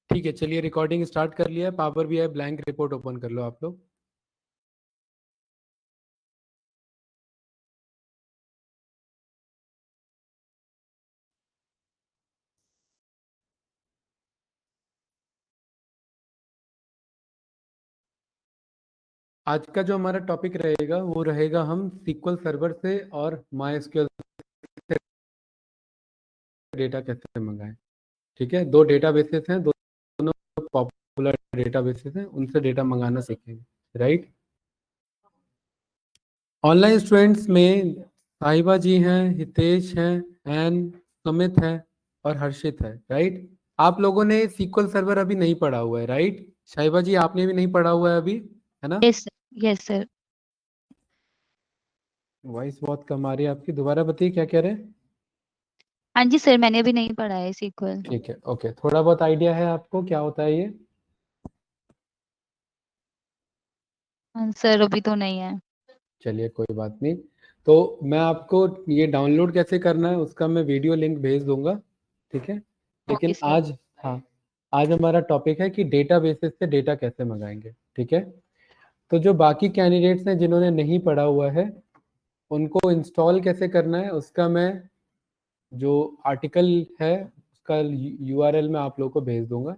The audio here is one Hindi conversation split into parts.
ठीक है, चलिए रिकॉर्डिंग स्टार्ट कर लिया है। Power BI blank report open कर लो आप लोग। आज का जो हमारा टॉपिक रहेगा वो रहेगा हम सीक्वल सर्वर से और मायस्क्यूएल से डेटा कैसे मंगाएं। ठीक है, दो डेटाबेसेस हैं, दोनों पॉपुलर डेटाबेसेस हैं, उनसे डेटा मंगाना सीखेंगे। राइट, ऑनलाइन स्टूडेंट्स में साहिबा जी हैं, हितेश हैं, एन, सुमित है और हर्षित है। राइट, आप लोगों ने सीक्वल सर्वर अभी नहीं पढ़ा हुआ है। राइट, साहिबा जी आपने भी नहीं पढ़ा हुआ है अभी, है ना? Yes sir. वॉइस बहुत कम आ रही है आपकी, दोबारा बताइए क्या कह रहे हैं। हाँ जी सर, मैंने भी नहीं पढ़ा है सीक्वल। ठीक है, ओके, थोड़ा बहुत आइडिया है आपको क्या होता है ये? सर अभी तो नहीं है। चलिए कोई बात नहीं। तो मैं आपको ये डाउनलोड कैसे करना है उसका मैं वीडियो लिंक भेज दूंगा। ठीक है, ओके लेकिन सर। आज, हाँ, आज हमारा टॉपिक है कि डेटाबेसेस से डेटा कैसे मंगाएंगे। ठीक है, तो जो बाकी कैंडिडेट्स हैं जिन्होंने नहीं पढ़ा हुआ है उनको इंस्टॉल कैसे करना है उसका मैं जो आर्टिकल है उसका यूआरएल मैं आप लोगों को भेज दूंगा,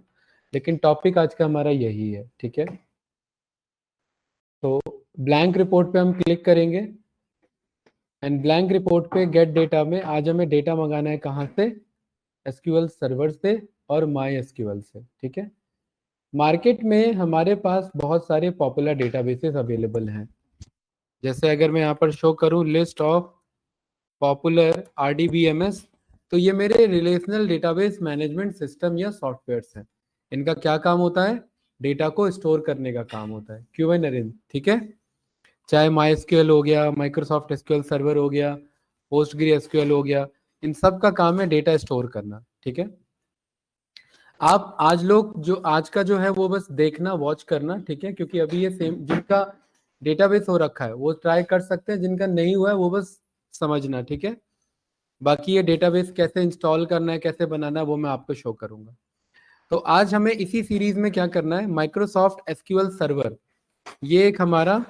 लेकिन टॉपिक आज का हमारा यही है। ठीक है, तो ब्लैंक रिपोर्ट पे हम क्लिक करेंगे एंड ब्लैंक रिपोर्ट पे गेट डेटा में आज हमें डेटा मंगाना है कहाँ से? एसक्यूएल सर्वर से और माई एसक्यूएल से। ठीक है, मार्केट में हमारे पास बहुत सारे पॉपुलर डेटाबेसेस अवेलेबल हैं। जैसे अगर मैं यहाँ पर शो करूँ लिस्ट ऑफ पॉपुलर आरडीबीएमएस, तो ये मेरे रिलेशनल डेटाबेस मैनेजमेंट सिस्टम या सॉफ्टवेयर्स हैं। इनका क्या काम होता है? डेटा को स्टोर करने का काम होता है। क्यों भाई नरेंद्र? ठीक है, चाहे माई एसक्यूएल हो गया, माइक्रोसॉफ्ट एसक्यूएल सर्वर हो गया, पोस्टग्री एसक्यूएल हो गया, इन सब का काम है डेटा स्टोर करना। ठीक है, आप आज लोग जो आज का जो है वो बस देखना, वॉच करना। ठीक है, क्योंकि अभी ये सेम जिनका डेटाबेस हो रखा है वो ट्राई कर सकते हैं, जिनका नहीं हुआ है वो बस समझना। ठीक है, बाकी ये डेटाबेस कैसे इंस्टॉल करना है, कैसे बनाना है, वो मैं आपको शो करूंगा। तो आज हमें इसी सीरीज में क्या करना है, माइक्रोसॉफ्ट एसक्यूएल सर्वर, ये एक हमारा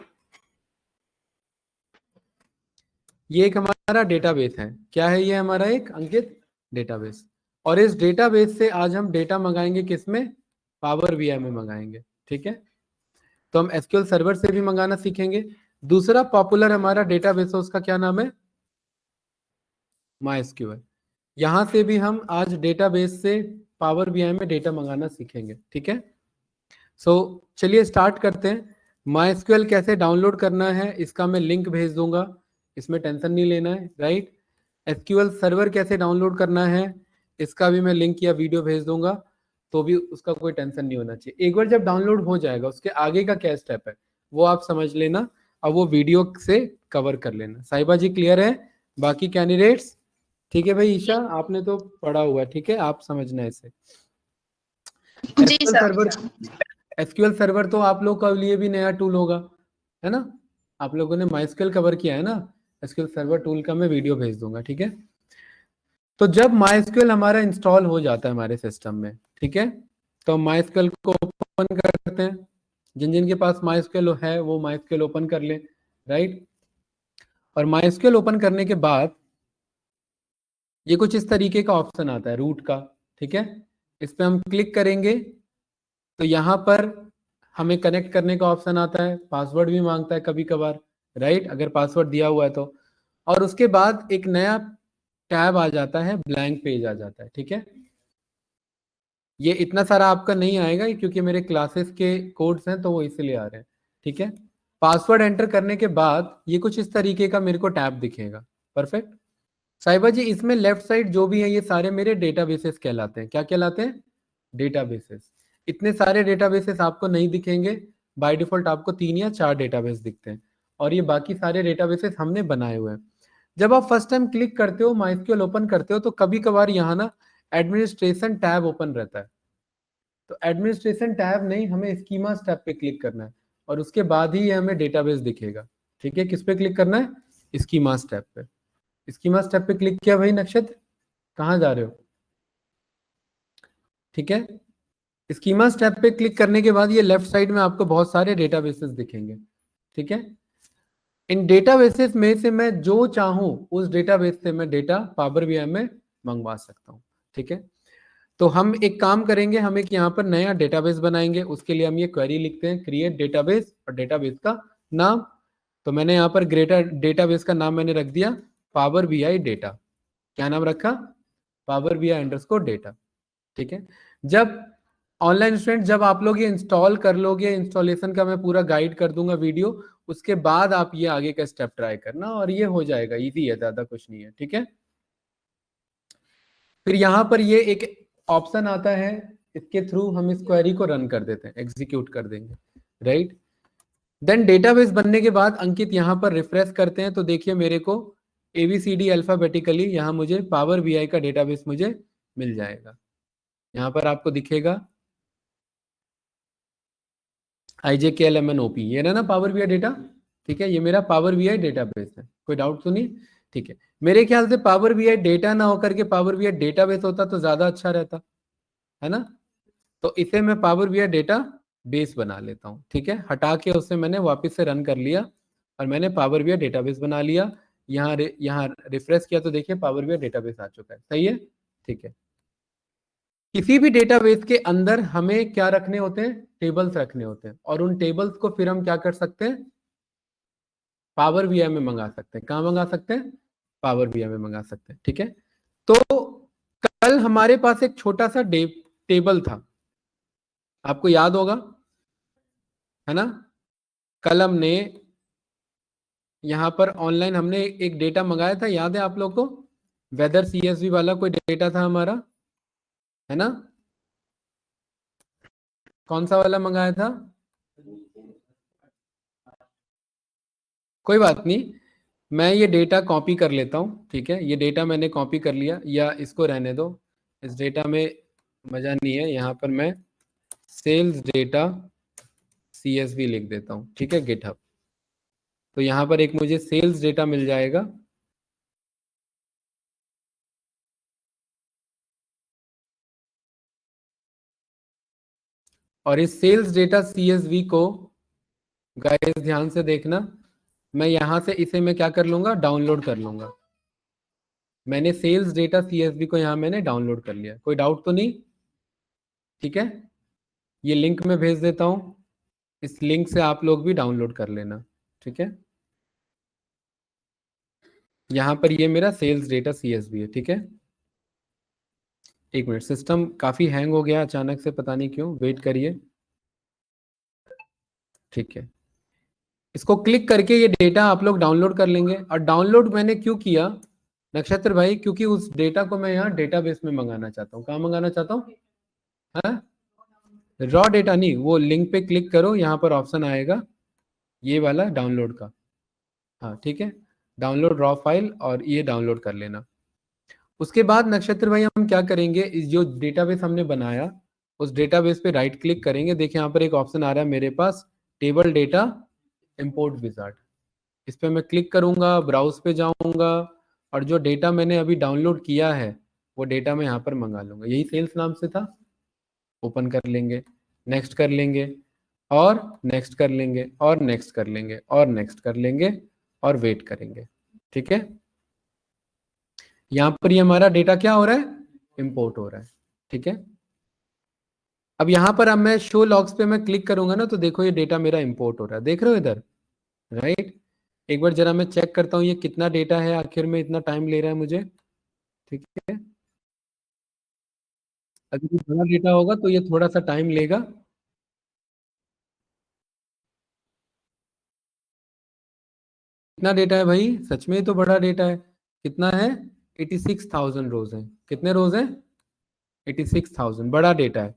डेटाबेस है। क्या है ये? हमारा एक अंकित डेटाबेस। और इस डेटाबेस से आज हम डेटा मंगाएंगे किसमें? पावर बीआई में मंगाएंगे। ठीक है, तो हम एसक्यूएल सर्वर से भी मंगाना सीखेंगे। दूसरा पॉपुलर हमारा डेटाबेस है, उसका क्या नाम है? My SQL. यहां से भी हम आज डेटाबेस से पावर बीआई में डेटा मंगाना सीखेंगे। ठीक है, सो चलिए स्टार्ट करते हैं। माई एसक्यूएल कैसे डाउनलोड करना है इसका मैं लिंक भेज दूंगा, इसमें टेंशन नहीं लेना है। राइट, एसक्यूएल सर्वर कैसे डाउनलोड करना है इसका भी मैं लिंक या वीडियो भेज दूंगा, तो भी उसका कोई टेंशन नहीं होना चाहिए। एक बार जब डाउनलोड हो जाएगा उसके आगे का क्या स्टेप है वो आप समझ लेना, और वो वीडियो से कवर कर लेना। साहिबा जी क्लियर है? बाकी कैंडिडेट्स ठीक है? भाई ईशा आपने तो पढ़ा हुआ है, ठीक है, आप समझना इसे। जी SQL sir. Server, SQL server तो आप लोग के लिए भी नया टूल होगा, है ना? आप लोगों ने माइस्क्यूएल कवर किया है ना, एसक्यूएल सर्वर टूल का मैं वीडियो भेज दूंगा। ठीक है, तो जब माइस्क्यूएल हमारा इंस्टॉल हो जाता है हमारे सिस्टम में, ठीक है, तो माइस्क्यूएल को ओपन करते हैं। जिन जिन के पास माइस्क्यूएल है वो माइस्क्यूएल ओपन कर ले। राइट, और माइस्क्यूएल ओपन करने के बाद ये कुछ इस तरीके का ऑप्शन आता है रूट का। ठीक है, इस पर हम क्लिक करेंगे तो यहाँ पर हमें कनेक्ट करने का ऑप्शन आता है, पासवर्ड भी मांगता है कभी कभार। राइट, अगर पासवर्ड दिया हुआ है तो, और उसके बाद एक नया टैब आ जाता है, ब्लैंक पेज आ जाता है। ठीक है, ये इतना सारा आपका नहीं आएगा क्योंकि मेरे क्लासेस के कोड्स हैं तो वो इसलिए आ रहे हैं। ठीक है, पासवर्ड एंटर करने के बाद ये कुछ इस तरीके का मेरे को टैब दिखेगा। परफेक्ट। साहिबा जी इसमें लेफ्ट साइड जो भी है ये सारे मेरे डेटाबेसेस कहलाते हैं। क्या कहलाते हैं? डेटाबेसेस। इतने सारे डेटाबेसेस आपको नहीं दिखेंगे, बाय डिफॉल्ट आपको 3 या 4 डेटाबेस दिखते हैं, और ये बाकी सारे डेटाबेसेस हमने बनाए हुए हैं। जब आप फर्स्ट टाइम क्लिक करते हो, माइस्क्यूएल ओपन करते हो, तो कभी कभार यहाँ ना एडमिनिस्ट्रेशन टैब ओपन रहता है। तो एडमिनिस्ट्रेशन टैब नहीं, हमें स्कीमा टैब पे क्लिक करना है और उसके बाद ही ये हमें डेटाबेस दिखेगा। ठीक है, किस पे क्लिक करना है? स्कीमा टैब पे। स्कीमा टैब पे क्लिक किया भाई नक्षत्र, कहाँ जा रहे हो? ठीक है, स्कीमा स्टेप पे क्लिक करने के बाद ये लेफ्ट साइड में आपको बहुत सारे डेटाबेसेस दिखेंगे, ठीक है। इन डेटाबेसेस में से मैं जो चाहूं उस डेटाबेस से मैं डेटा पावर बीआई में मंगवा सकता हूं, ठीक है। तो हम एक काम करेंगे, हम एक यहाँ पर नया डेटाबेस बनाएंगे। उसके लिए हम ये क्वेरी लिखते हैं, क्रिएट डेटाबेस, और डेटाबेस का नाम, तो मैंने यहाँ पर ग्रेटर डेटाबेस का नाम मैंने रख दिया पावर बीआई डेटा। क्या नाम रखा? पावर बीआई अंडरस्कोर डेटा, ठीक है। जब ऑनलाइन स्टूडेंट, जब आप लोग ये इंस्टॉल कर लोगे, इंस्टॉलेशन का मैं पूरा गाइड कर दूंगा वीडियो, उसके बाद आप ये आगे का स्टेप ट्राई करना और ये हो जाएगा, इजी है, ज्यादा कुछ नहीं है, ठीक है। फिर यहाँ पर ये एक ऑप्शन आता है, इसके थ्रू हम इस क्वेरी को रन कर देते हैं, एग्जीक्यूट कर देंगे, राइट। देन डेटाबेस बनने के बाद अंकित यहाँ पर रिफ्रेश करते हैं तो देखिए मेरे को ABCD अल्फाबेटिकली यहाँ मुझे पावर बीआई का डेटाबेस मुझे मिल जाएगा। यहाँ पर आपको दिखेगा IJKLMNOP, ये ना पावर बीआई डेटा, ठीक है। ये मेरा पावर बीआई डेटाबेस है, कोई डाउट तो नहीं? ठीक है। मेरे ख्याल से पावर बीआई डेटा ना होकर के पावर बीआई डेटाबेस होता तो ज्यादा अच्छा रहता, है ना। तो इसे मैं पावर बीआई डेटा बेस बना लेता हूँ, ठीक है। हटा के उसे मैंने वापस से रन कर लिया और मैंने पावर बीआई डेटाबेस बना लिया। यहाँ रिफ्रेश किया तो देखिए पावर बीआई डेटाबेस आ चुका है, सही है, ठीक है। किसी भी डेटाबेस के अंदर हमें क्या रखने होते हैं? टेबल्स रखने होते हैं, और उन टेबल्स को फिर हम क्या कर सकते हैं? पावर बीआई में मंगा सकते हैं। कहाँ मंगा सकते हैं? पावर बीआई में मंगा सकते हैं, ठीक है। तो कल हमारे पास एक छोटा सा टेबल था, आपको याद होगा, है ना। कल हमने यहाँ पर ऑनलाइन हमने एक डेटा मंगाया था, याद है आप लोग को? वेदर CSV वाला कोई डेटा था हमारा, है ना। कौन सा वाला मंगाया था? कोई बात नहीं, मैं ये डेटा कॉपी कर लेता हूँ, ठीक है। ये डेटा मैंने कॉपी कर लिया, या इसको रहने दो, इस डेटा में मजा नहीं है। यहाँ पर मैं सेल्स डेटा CSV लिख देता हूँ, ठीक है, गिटहब। तो यहाँ पर एक मुझे सेल्स डेटा मिल जाएगा, और इस सेल्स डेटा CSV को गाइस ध्यान से देखना, मैं यहाँ से इसे मैं क्या कर लूंगा? डाउनलोड कर लूंगा। मैंने सेल्स डेटा CSV को यहाँ मैंने डाउनलोड कर लिया, कोई डाउट तो नहीं? ठीक है, ये लिंक मैं भेज देता हूँ, इस लिंक से आप लोग भी डाउनलोड कर लेना, ठीक है। यहाँ पर ये मेरा सेल्स डेटा CSV है, ठीक है। एक मिनट, सिस्टम काफी हैंग हो गया अचानक से, पता नहीं क्यों, वेट करिए, ठीक है। इसको क्लिक करके ये डेटा आप लोग डाउनलोड कर लेंगे। और डाउनलोड मैंने क्यों किया नक्षत्र भाई? क्योंकि उस डेटा को मैं यहाँ डेटाबेस में मंगाना चाहता हूँ। कहाँ मंगाना चाहता हूँ? रॉ डेटा नहीं, वो लिंक पे क्लिक करो, यहाँ पर ऑप्शन आएगा ये वाला डाउनलोड का, हाँ ठीक है, डाउनलोड रॉ फाइल, और ये डाउनलोड कर लेना। उसके बाद नक्षत्र भाई हम क्या करेंगे, इस जो डेटाबेस हमने बनाया उस डेटाबेस पे राइट क्लिक करेंगे। देखिए यहाँ पर एक ऑप्शन आ रहा है मेरे पास, टेबल डेटा इंपोर्ट विजार्ड। इस पर मैं क्लिक करूंगा, ब्राउज पे जाऊंगा, और जो डेटा मैंने अभी डाउनलोड किया है वो डेटा मैं यहाँ पर मंगा लूंगा। यही सेल्स नाम से था, ओपन कर लेंगे, नेक्स्ट कर लेंगे, और नेक्स्ट कर लेंगे, और नेक्स्ट कर लेंगे, और नेक्स्ट कर लेंगे, और वेट करेंगे, ठीक है। यहाँ पर ये हमारा डेटा क्या हो रहा है? इंपोर्ट हो रहा है, ठीक है। अब यहाँ पर अब मैं शो लॉग्स पे मैं क्लिक करूंगा ना, तो देखो ये डेटा मेरा इंपोर्ट हो रहा है, देख रहे हो इधर, राइट। एक बार जरा मैं चेक करता हूँ ये कितना डेटा है, आखिर में इतना टाइम ले रहा है मुझे, ठीक है। अगर ये बड़ा डेटा होगा तो ये थोड़ा सा टाइम लेगा। कितना डेटा है भाई? सच में ये तो बड़ा डेटा है। कितना है? 86,000 रोज है। कितने रोज है? 86,000, बड़ा डेटा है।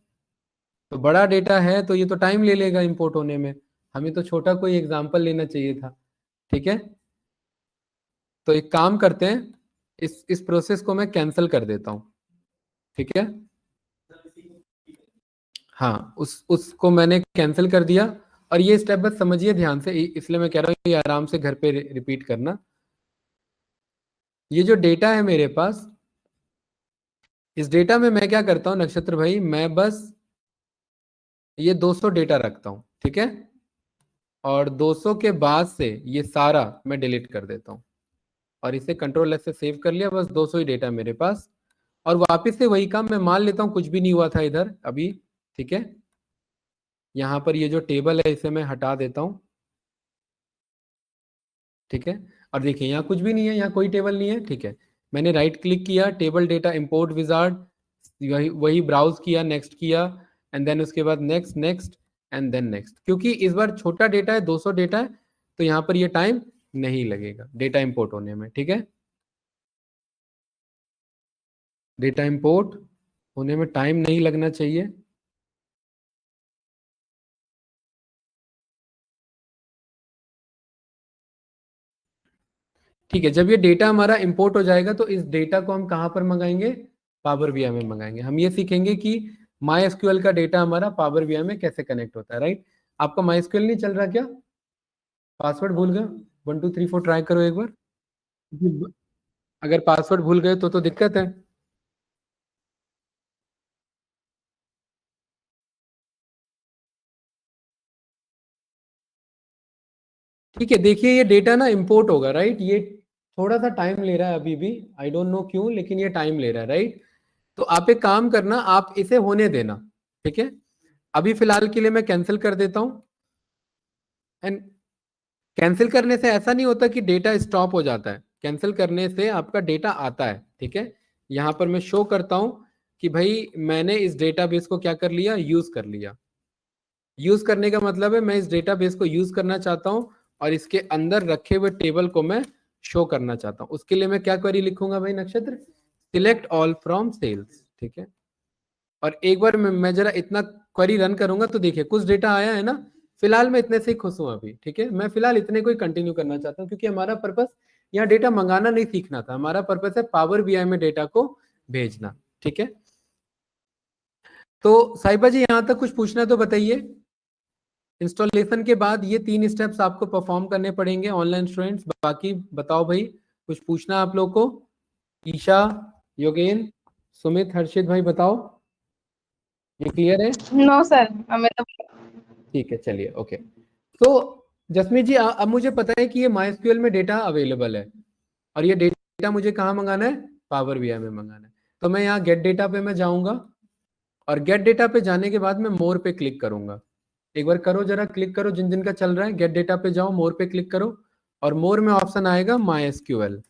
तो बड़ा डेटा है तो ये तो टाइम ले लेगा इंपोर्ट होने में। हमें तो छोटा कोई एग्जांपल लेना चाहिए था, ठीक है। तो एक काम करते हैं, इस प्रोसेस को मैं कैंसिल कर देता हूँ, ठीक है। हाँ, उसको मैंने कैंसिल कर दिया। और ये स्टेप बस समझिए ध्यान से, इसलिए मैं कह रहा हूँ ये आराम से घर पे रिपीट करना। ये जो डेटा है मेरे पास, इस डेटा में मैं क्या करता हूँ नक्षत्र भाई, मैं बस ये 200 डेटा रखता हूँ, ठीक है, और 200 के बाद से ये सारा मैं डिलीट कर देता हूँ और इसे कंट्रोल एस से सेव कर लिया, बस 200 ही डेटा मेरे पास। और वापस से वही काम मैं मान लेता हूँ कुछ भी नहीं हुआ था इधर अभी, ठीक है। यहाँ पर ये जो टेबल है इसे मैं हटा देता हूँ, ठीक है। और देखिए यहाँ कुछ भी नहीं है, यहाँ कोई टेबल नहीं है, ठीक है। मैंने राइट क्लिक किया, टेबल डेटा इंपोर्ट विजार्ड, वही वही ब्राउज किया, नेक्स्ट किया, एंड देन उसके बाद next next and then next. क्योंकि इस बार छोटा डेटा है, 200 डेटा है, तो यहाँ पर ये टाइम नहीं लगेगा डेटा इंपोर्ट होने में, ठीक है। डेटा इंपोर्ट होने में टाइम नहीं लगना चाहिए। ठीक है, जब ये डेटा हमारा इंपोर्ट हो जाएगा तो इस डेटा को हम कहाँ पर मंगाएंगे, पावर बीआई में मंगाएंगे। हम ये सीखेंगे कि माई एसक्यूएल का डेटा हमारा पावर बीआई में कैसे कनेक्ट होता है, राइट। आपका माई एसक्यूएल नहीं चल रहा क्या, पासवर्ड भूल गए, 1 2 3 4 ट्राई करो एक बार। अगर पासवर्ड भूल गए तो दिक्कत है। ठीक है, देखिए ये डेटा ना इंपोर्ट होगा, राइट। ये थोड़ा सा टाइम ले रहा है अभी भी, आई डोंट नो क्यों, लेकिन ये टाइम ले रहा है, राइट। तो आप एक काम करना, आप इसे होने देना, ठीक है। अभी फिलहाल के लिए मैं कैंसिल कर देता हूं। एंड कैंसिल करने से ऐसा नहीं होता कि डेटा स्टॉप हो जाता है, कैंसिल करने से आपका डेटा आता है, ठीक है। यहां पर मैं शो करता हूं कि भाई मैंने इस डेटाबेस को क्या कर लिया, यूज कर लिया। यूज करने का मतलब है मैं इस डेटाबेस को यूज करना चाहता हूं और इसके अंदर रखे हुए टेबल को मैं शो करना चाहता हूं। उसके लिए मैं क्या क्वेरी लिखूंगा भाई नक्षत्र, सिलेक्ट ऑल फ्रॉम सेल्स, ठीक है। और एक बार मैं जरा इतना क्वेरी रन करूंगा तो देखिए कुछ डेटा आया है ना। फिलहाल मैं इतने से ही खुश हूं अभी, ठीक है। मैं फिलहाल इतने को ही कंटिन्यू करना चाहता हूं क्योंकि हमारा पर्पस यहाँ डेटा मंगाना नहीं सीखना था, हमारा पर्पस है पावर बीआई में डेटा को भेजना, ठीक है। तो साहिबा जी यहाँ तक कुछ पूछना है तो बताइए। इंस्टॉलेशन के बाद ये 3 स्टेप्स आपको परफॉर्म करने पड़ेंगे ऑनलाइन स्टूडेंट्स। बाकी बताओ भाई, कुछ पूछना आप लोग को। ईशा, योगेन, सुमित, हर्षित भाई बताओ, ये क्लियर है? नो सर, हमें तो ठीक है, चलिए ओके। तो जसमीत जी अब मुझे पता है कि ये माइस्क्यूएल में डेटा अवेलेबल है और ये डेटा मुझे कहाँ मंगाना है, पावर बीआई में मंगाना है। तो मैं यहाँ गेट डेटा पे मैं जाऊंगा और गेट डेटा पे जाने के बाद मैं मोर पे क्लिक करूंगा। एक बार करो जरा, क्लिक करो, जिन जिन का चल रहा है गेट डेटा पे जाओ, मोर पे क्लिक करो और मोर में ऑप्शन आएगा माई एसक्यूएल।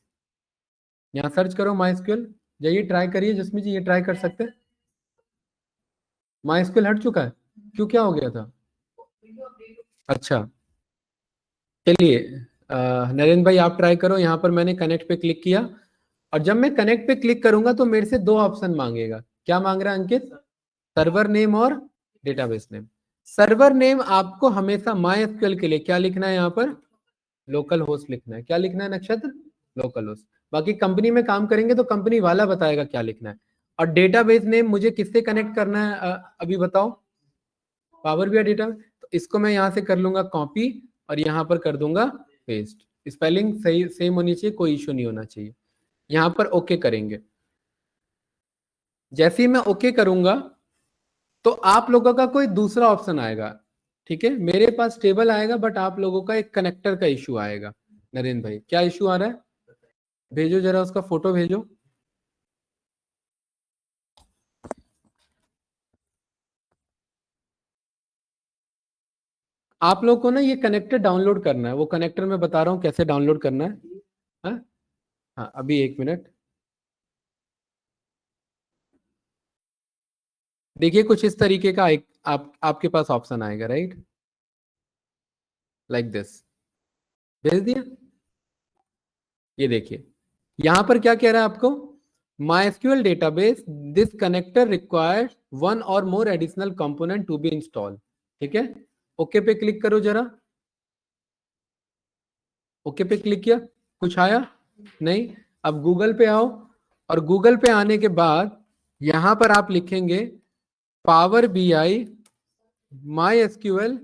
यहाँ सर्च करो माई एसक्यूएल, जाइए ट्राई करिए जसमीत जी, ये ट्राई कर सकते हैं। माई एसक्यूएल हट चुका है, क्यों, क्या हो गया था? अच्छा चलिए, नरेंद्र भाई आप ट्राई करो। यहाँ पर मैंने कनेक्ट पे क्लिक किया और जब मैं कनेक्ट पे क्लिक करूंगा तो मेरे से 2 ऑप्शन मांगेगा। क्या मांग रहा है अंकित? सर्वर नेम और डेटाबेस नेम। सर्वर नेम आपको हमेशा माई एसक्यूएल के लिए क्या लिखना है, यहाँ पर लोकल होस्ट लिखना है। क्या लिखना है नक्षत्र? Local host. बाकी कंपनी में काम करेंगे तो कंपनी वाला बताएगा क्या लिखना है। और डेटाबेस नेम मुझे किससे कनेक्ट करना है, अभी बताओ। पावर बीआई डेटा, तो इसको मैं यहाँ से कर लूंगा कॉपी और यहाँ पर कर दूंगा पेस्ट। स्पेलिंग सही सेम होनी चाहिए, कोई इशू नहीं होना चाहिए। यहाँ पर ओके करेंगे। जैसे ही मैं ओके करूंगा तो आप लोगों का कोई दूसरा ऑप्शन आएगा, ठीक है। मेरे पास टेबल आएगा बट आप लोगों का एक कनेक्टर का इशू आएगा। नरेंद्र भाई क्या इशू आ रहा है, भेजो जरा उसका फोटो भेजो। आप लोग को ना ये कनेक्टर डाउनलोड करना है, वो कनेक्टर मैं बता रहा हूँ कैसे डाउनलोड करना है। हाँ हाँ, अभी 1 मिनट। देखिए कुछ इस तरीके का एक आपके पास ऑप्शन आएगा, राइट, लाइक दिस। भेज दिया। ये देखिए यहां पर क्या कह रहा है आपको, MySQL database, this connector requires one or more additional component to be installed, ठीक है। ओके पे क्लिक करो जरा। ओके पे क्लिक किया, कुछ आया नहीं। अब गूगल पे आओ और गूगल पे आने के बाद यहां पर आप लिखेंगे power BI my SQL,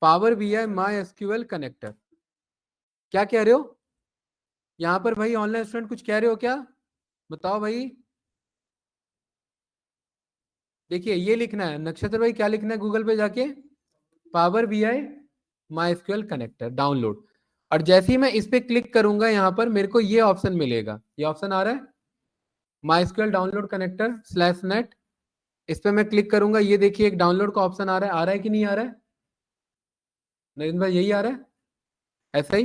power BI my SQL connector. क्या कह रहे हो यहां पर भाई, ऑनलाइन स्टूडेंट कुछ कह रहे हो क्या, बताओ भाई। देखिए ये लिखना है नक्षत्र भाई, क्या लिखना है गूगल पे जाके, power BI MySQL connector download. और जैसे ही मैं इस पे क्लिक करूंगा यहाँ पर मेरे को ये ऑप्शन मिलेगा, ये ऑप्शन आ रहा है माइस्क्यूएल डाउनलोड कनेक्टर /net। इस पे मैं क्लिक करूंगा, ये देखिए एक डाउनलोड का ऑप्शन आ रहा है कि नहीं आ रहा है नरेंद्र भाई, यही आ रहा है ऐसा ही,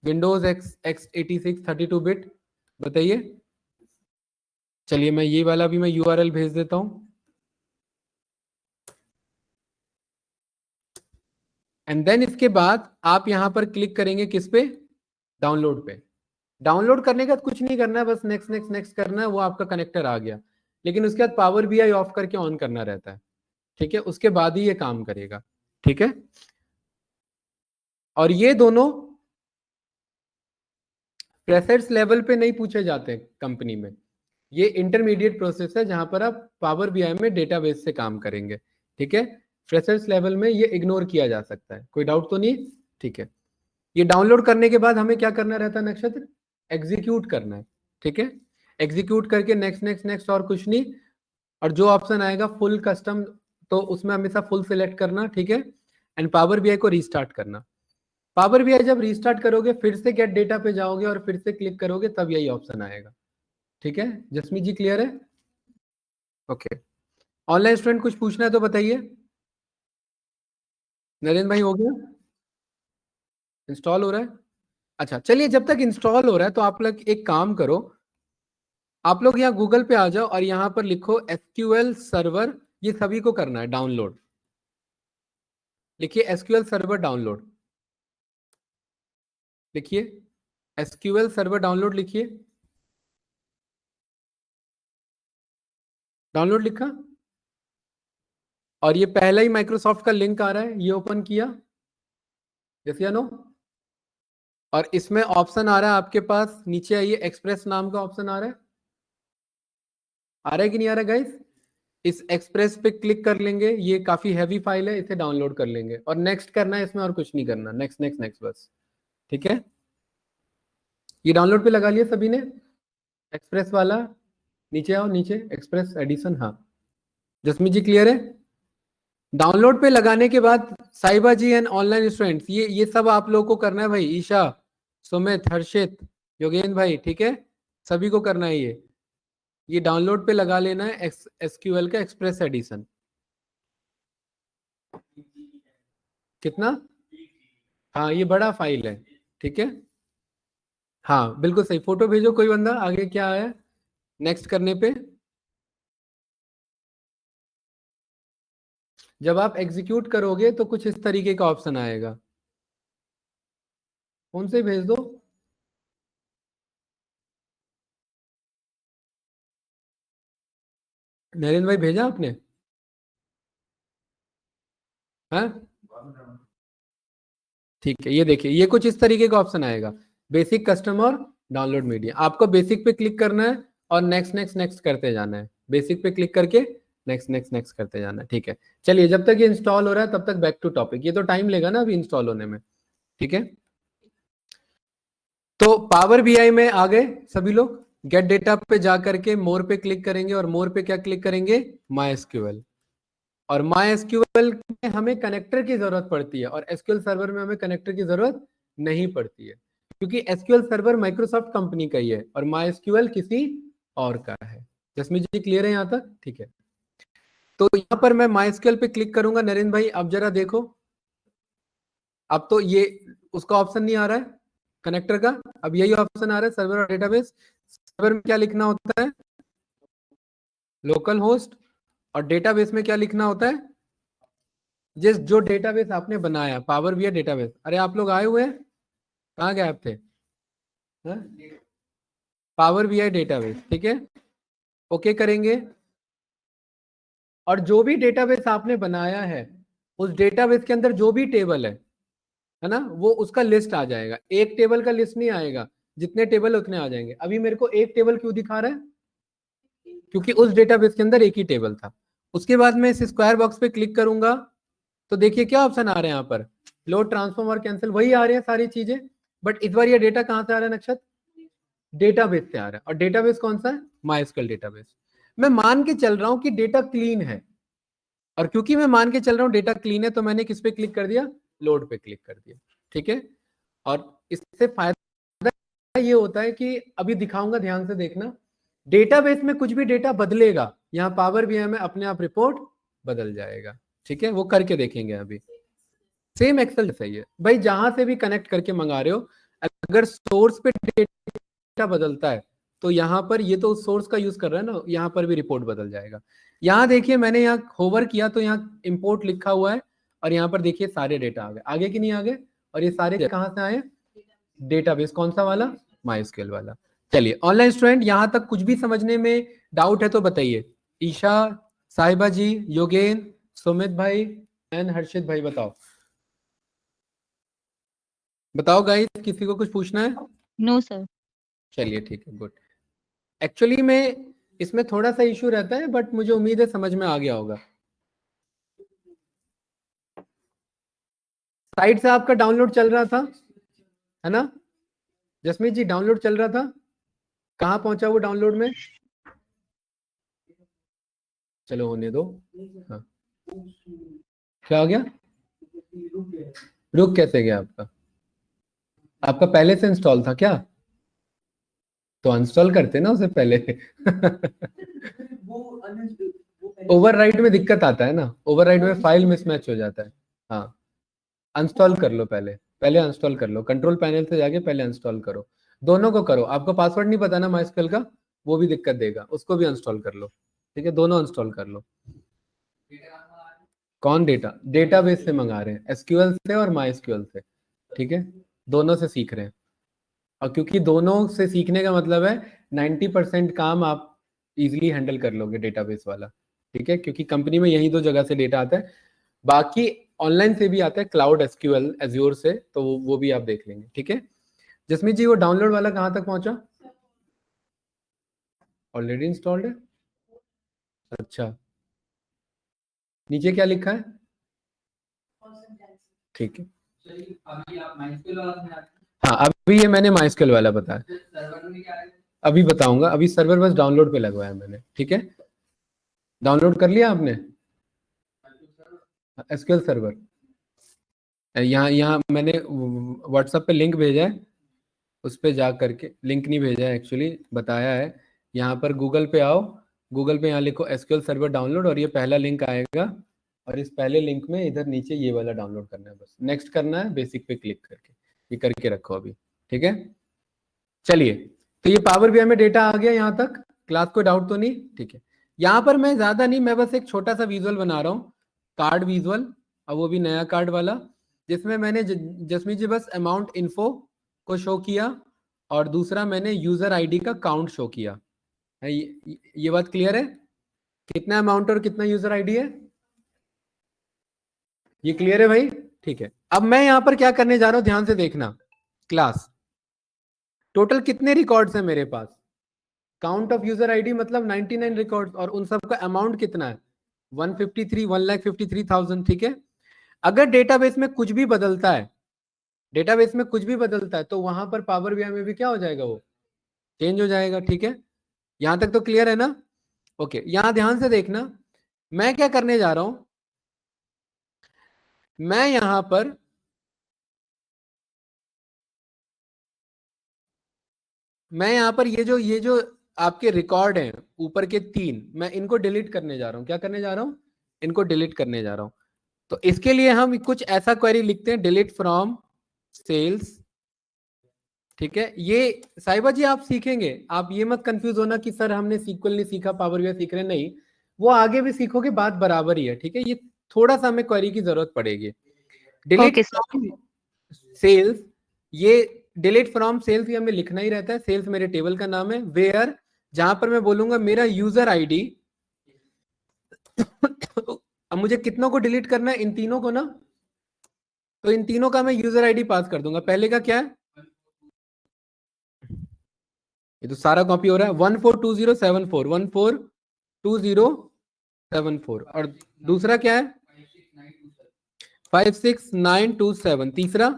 विंडोज x86 32 बिट, बताइए। चलिए मैं ये वाला भी मैं यूआरएल भेज देता हूं, एंड देन इसके बाद आप यहां पर क्लिक करेंगे किस पे, डाउनलोड पे। डाउनलोड करने का कुछ नहीं करना है, बस नेक्स्ट नेक्स्ट नेक्स्ट करना है, वो आपका कनेक्टर आ गया। लेकिन उसके बाद पावर बीआई ऑफ करके ऑन करना रहता है, ठीक है, उसके बाद ही ये काम करेगा, ठीक है। और ये दोनों प्रेसेट्स लेवल पे नहीं पूछे जाते कंपनी में, ये इंटरमीडिएट प्रोसेस है जहां पर आप पावर बीआई में डेटाबेस से काम करेंगे, ठीक है। फ्रेशर्स लेवल में ये इग्नोर किया जा सकता है, कोई डाउट तो नहीं, ठीक है। ये डाउनलोड करने के बाद हमें क्या करना रहता है नक्षत्र, एग्जीक्यूट करना है, ठीक है। एग्जीक्यूट करके नेक्स्ट नेक्स्ट नेक्स्ट और कुछ नहीं, और जो ऑप्शन आएगा फुल कस्टम, तो उसमें हमेशा फुल सिलेक्ट करना, ठीक है। एंड पावर बीआई को रीस्टार्ट करना। पावर बीआई जब रीस्टार्ट करोगे फिर से गेट डेटा पे जाओगे और फिर से क्लिक करोगे तब यही ऑप्शन आएगा, ठीक है। जसमीत जी क्लियर है, ओके। ऑनलाइन स्टूडेंट कुछ पूछना है तो बताइए। नरेंद्र भाई हो गया, इंस्टॉल हो रहा है, अच्छा चलिए, जब तक इंस्टॉल हो रहा है तो आप लोग एक काम करो, आप लोग यहाँ गूगल पे आ जाओ और यहाँ पर लिखो एसक्यूएल सर्वर, ये सभी को करना है डाउनलोड, लिखिए एसक्यूएल सर्वर डाउनलोड, लिखिए एसक्यूएल सर्वर डाउनलोड, लिखिए डाउनलोड लिखा, और ये पहला ही माइक्रोसॉफ्ट का लिंक आ रहा है, ये ओपन किया, यस या नो। और इसमें ऑप्शन आ रहा है आपके पास, नीचे आइए, एक्सप्रेस नाम का ऑप्शन आ रहा है कि नहीं आ रहा है गाइस। इस एक्सप्रेस पे क्लिक कर लेंगे, ये काफी हैवी फाइल है, इसे डाउनलोड कर लेंगे और नेक्स्ट करना है इसमें, और कुछ नहीं करना, नेक्स्ट नेक्स्ट नेक्स्ट बस, ठीक है। ये डाउनलोड पे लगा लिया सभी ने, एक्सप्रेस वाला, नीचे आओ, नीचे एक्सप्रेस एडिशन, हाँ जसमीत जी क्लियर है। डाउनलोड पे लगाने के बाद साइबा जी एंड ऑनलाइन स्टूडेंट्स, ये सब आप लोगों को करना है भाई, ईशा, सुमित, हर्षित, योगेंद्र भाई, ठीक है, सभी को करना है ये डाउनलोड पे लगा लेना है एसक्यूएल का एक्सप्रेस एडिशन। कितना, हाँ ये बड़ा फाइल है, ठीक है, हाँ बिल्कुल सही, फोटो भेजो कोई बंदा, आगे क्या है नेक्स्ट करने पे। जब आप एग्जीक्यूट करोगे तो कुछ इस तरीके का ऑप्शन आएगा, फोन से भेज दो, नरेंद्र भाई भेजा आपने, हाँ ठीक है, ये देखिए ये कुछ इस तरीके का ऑप्शन आएगा, बेसिक कस्टमर डाउनलोड मीडिया, आपको बेसिक पे क्लिक करना है और नेक्स्ट नेक्स्ट नेक्स्ट करते जाना है, बेसिक पे क्लिक करके नेक्स्ट नेक्स्ट नेक्स्ट करते जाना है, ठीक है। चलिए जब तक ये इंस्टॉल हो रहा है तब तक बैक टू टॉपिक, ये तो टाइम लेगा ना अभी इंस्टॉल होने में, ठीक है। तो पावर बीआई में आ गए सभी लोग, गेट डेटा पे जाकर के मोर पे क्लिक करेंगे, और मोर पे क्या क्लिक करेंगे, माई एसक्यूएल। और माई एसक्यूएल में हमें कनेक्टर की जरूरत पड़ती है और एसक्यूएल सर्वर में हमें कनेक्टर की जरूरत नहीं पड़ती है, क्योंकि एसक्यूएल सर्वर माइक्रोसॉफ्ट कंपनी का ही है और माई एसक्यूएल किसी और का है। जसमीत जी क्लियर है यहाँ तक, ठीक है। तो यहाँ पर मैं माई एसक्यूएल पे क्लिक करूंगा, नरेंद्र भाई अब जरा देखो, अब तो ये उसका ऑप्शन नहीं आ रहा है कनेक्टर का, अब यही ऑप्शन आ रहा है सर्वर और डेटाबेस। सर्वर में क्या लिखना होता है, लोकल होस्ट, और डेटाबेस में क्या लिखना होता है, जिस जो डेटाबेस आपने बनाया, पावर बीआई डेटाबेस। अरे आप लोग आए हुए हैं, कहाँ गए आप थे, पावर बीआई डेटाबेस, ठीक है, ओके करेंगे। और जो भी डेटाबेस आपने बनाया है उस डेटाबेस के अंदर जो भी टेबल है ना, वो उसका लिस्ट आ जाएगा, एक टेबल का लिस्ट नहीं आएगा, जितने टेबल उतने आ जाएंगे। अभी मेरे को एक टेबल क्यों दिखा रहा है, क्योंकि उस डेटाबेस के अंदर एक ही टेबल था। उसके बाद मैं इस स्क्वायर बॉक्स पे क्लिक करूंगा तो देखिए क्या ऑप्शन आ रहे हैं यहाँ पर, लोड, ट्रांसफॉर्म और कैंसिल, वही आ रहे हैं सारी चीजें, बट इस बार ये डेटा कहाँ से आ रहा है नक्षत्र, डेटाबेस से आ रहा है। और डेटाबेस कौन सा है, माइस्क्यूएल डेटाबेस। मैं मान के चल रहा हूं कि डेटा क्लीन है, और क्योंकि मैं मान के चल रहा हूँ डेटा क्लीन है तो मैंने किस पे क्लिक कर दिया, लोड पे क्लिक कर दिया, ठीक है। और इससे फायदा ये होता है कि अभी दिखाऊंगा, ध्यान से देखना, डेटाबेस में कुछ भी डेटा बदलेगा, यहाँ पावर बीआई में अपने आप रिपोर्ट बदल जाएगा, ठीक है। वो करके देखेंगे अभी, सेम एक्सेल जैसा ही है भाई, जहां से भी कनेक्ट करके मंगा रहे हो, अगर सोर्स पे डेटा बदलता है तो यहाँ पर, ये तो सोर्स का यूज कर रहा है ना, यहाँ पर भी रिपोर्ट बदल जाएगा। यहाँ देखिए मैंने यहाँ होवर किया तो यहाँ इंपोर्ट लिखा हुआ है, और यहाँ पर देखिए सारे डेटा आ गए, आगे कि नहीं आगे, और ये सारे कहाँ से आए, डेटाबेस कौन सा वाला, माइस्क्यूएल वाला। चलिए ऑनलाइन स्टूडेंट, यहाँ तक कुछ भी समझने में डाउट है तो बताइए। ईशा, साहिबा जी, योगेन, सुमित भाई एंड हर्षित भाई, बताओ बताओ गाइस, किसी को कुछ पूछना है? No sir. चलिए ठीक है, गुड। एक्चुअली में इसमें थोड़ा सा इशू रहता है, बट मुझे उम्मीद है समझ में आ गया होगा। साइट से आपका डाउनलोड चल रहा था, है ना जसमीत जी, डाउनलोड चल रहा था, कहाँ पहुंचा वो डाउनलोड में? चलो होने दो। हाँ, क्या हो गया, रुक कैसे गया आपका? आपका पहले से इंस्टॉल था क्या? तो अनस्टॉल करते ना उसे पहले। ओवरराइट में दिक्कत आता है ना, ओवरराइट में फाइल मिसमैच हो जाता है। हाँ, अनस्टॉल कर लो, पहले पहले अनस्टॉल कर लो, कंट्रोल पैनल से जाके पहले अनस्टॉल करो, दोनों को करो। आपको पासवर्ड नहीं पता ना माइस्क्यूएल का, वो भी दिक्कत देगा, उसको भी अनस्टॉल कर लो, ठीक है, दोनों अनस्टॉल कर लो। कौन डेटा, डेटाबेस से मंगा रहे हैं, एसक्यूएल से और माइस्क्यूएल से, ठीक है, दोनों से सीख रहे हैं। और क्योंकि दोनों से सीखने का मतलब है 90% काम आप इजीली हैंडल कर लोगे डेटाबेस वाला, ठीक है, क्योंकि कंपनी में यही दो जगह से डेटा आता है, बाकी ऑनलाइन से भी आता है, क्लाउड एसक्यूएल एज्योर से, तो वो भी आप देख लेंगे, ठीक है। जसमीत जी, वो डाउनलोड वाला कहाँ तक पहुंचा? ऑलरेडी इंस्टॉल्ड है, अच्छा, नीचे क्या लिखा है? ठीक है, हाँ अभी ये मैंने माइस्क्यूएल वाला बताया, अभी बताऊंगा, अभी सर्वर बस डाउनलोड पे लगवाया मैंने, ठीक है। डाउनलोड कर लिया आपने एसक्यूएल सर्वर? यहाँ यहाँ मैंने व्हाट्सएप पे लिंक भेजा है, उस पर जा करके, लिंक नहीं भेजा है एक्चुअली, बताया है। यहाँ पर गूगल पे आओ, गूगल पे यहाँ लिखो एसक्यूएल सर्वर डाउनलोड, और ये पहला लिंक आएगा, और इस पहले लिंक में इधर नीचे ये वाला डाउनलोड करना है, बस नेक्स्ट करना है, बेसिक पे क्लिक करके, ये करके रखो अभी, ठीक है। चलिए, तो ये पावर बीआई में डेटा आ गया यहाँ तक, क्लास को डाउट तो नहीं, ठीक है। यहाँ पर मैं ज्यादा नहीं, मैं बस एक छोटा सा विजुअल बना रहा हूँ, कार्ड विजुअल, और वो भी नया कार्ड वाला, जिसमें मैंने जसमीत जी बस अमाउंट इन्फो को शो किया, और दूसरा मैंने यूजर आईडी का काउंट शो किया है। ये बात क्लियर है, कितना अमाउंट और कितना यूजर आईडी है, ये क्लियर है भाई? ठीक है, अब मैं यहाँ पर क्या करने जा रहा हूँ, ध्यान से देखना, क्लास टोटल कितने रिकॉर्ड्स हैं मेरे पास, काउंट ऑफ यूजर आईडी मतलब 99 रिकॉर्ड्स, और उन सबका अमाउंट कितना है, 153, 1,53,000, ठीक है। अगर डेटाबेस में कुछ भी बदलता है, डेटाबेस में कुछ भी बदलता है, तो वहां पर पावर बीआई में भी क्या हो जाएगा, वो चेंज हो जाएगा, ठीक है। यहां तक तो क्लियर है ना? ओके, यहां ध्यान से देखना, मैं क्या करने जा रहा हूं, मैं यहां पर ये जो आपके रिकॉर्ड हैं ऊपर के 3, मैं इनको डिलीट करने जा रहा हूं। क्या करने जा रहा हूं? इनको डिलीट करने जा रहा हूं। तो इसके लिए हम कुछ ऐसा क्वेरी लिखते हैं, डिलीट फ्रॉम सेल्स, ठीक है। ये साहिबा जी आप सीखेंगे, आप ये मत कंफ्यूज होना कि सर हमने सीक्वल नहीं सीखा, पावर बीआई सीख रहे, नहीं, वो आगे भी सीखोगे, बात बराबर ही है, ठीक है। ये थोड़ा सा हमें क्वेरी की जरूरत पड़ेगी। Delete Okay, sir. From sales, ये डिलीट फ्रॉम सेल्स ये हमें लिखना ही रहता है, सेल्स मेरे टेबल का नाम है, वेयर जहां पर मैं बोलूंगा मेरा यूजर आईडी। अब मुझे कितनों को डिलीट करना है, इन तीनों को ना, तो इन तीनों का मैं यूजर आईडी पास कर दूंगा। पहले का क्या है, ये तो सारा कॉपी हो रहा है, 142074, 142074, और दूसरा क्या है 56927, तीसरा